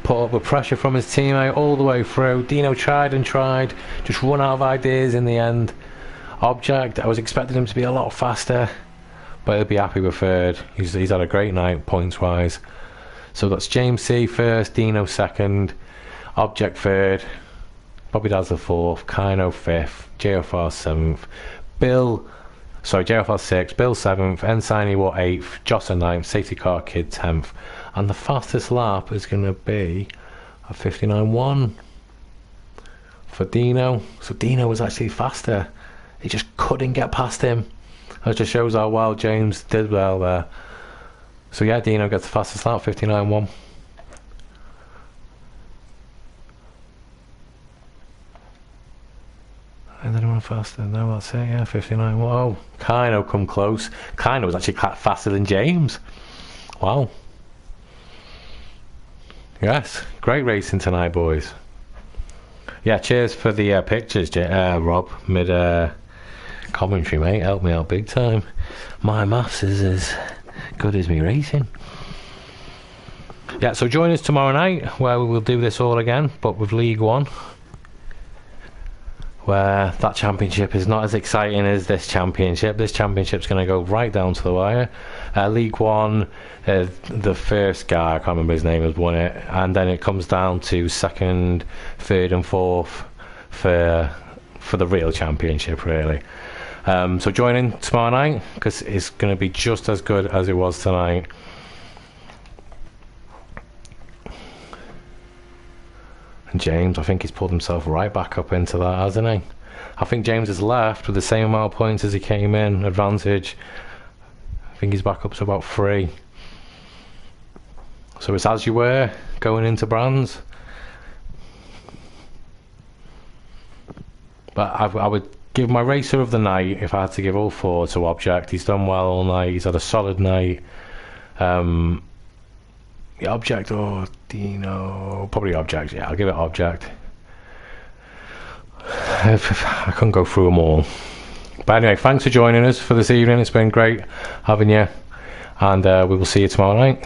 Put up with pressure from his teammate all the way through. Dino tried and tried, just run out of ideas in the end. Object, I was expecting him to be a lot faster, but he'll be happy with 3rd. He's had a great night points wise. So that's James C 1st, Dino 2nd, Object 3rd, Bobby Dazzler 4th, Kino 5th, JFR 7th, JFR 6th, Bill 7th, Ensign Ewell 8th, Joss 9th, Safety Car Kid 10th, and the fastest lap is going to be a 59.1 for Dino. So Dino was actually faster. He just couldn't get past him. That just shows how well James did well there. So yeah, Dino gets the fastest lap, 59.1. And anyone faster? No, that's it, yeah, 59. Whoa, Kino come close. Kino was actually faster than James. Wow. Yes, great racing tonight, boys. Yeah, cheers for the pictures, Rob, mid commentary, mate. Helped me out big time. My maths is as good as me racing. Yeah, so join us tomorrow night where we will do this all again, but with League 1. Where that championship is not as exciting as this championship. This championship's going to go right down to the wire. League 1, the first guy, I can't remember his name, has won it, and then it comes down to 2nd, 3rd and 4th for the real championship, really. So join in tomorrow night, because it's going to be just as good as it was tonight. And James, I think he's pulled himself right back up into that, hasn't he? I think James has left with the same amount of points as he came in. Advantage. I think he's back up to about 3. So it's as you were going into Brands. But I would give my racer of the night, if I had to give all 4, to Object. He's done well all night. He's had a solid night. The Object or Dino? Probably Object, yeah, I'll give it Object. I couldn't go through them all. But anyway, thanks for joining us for this evening. It's been great having you, and we will see you tomorrow night.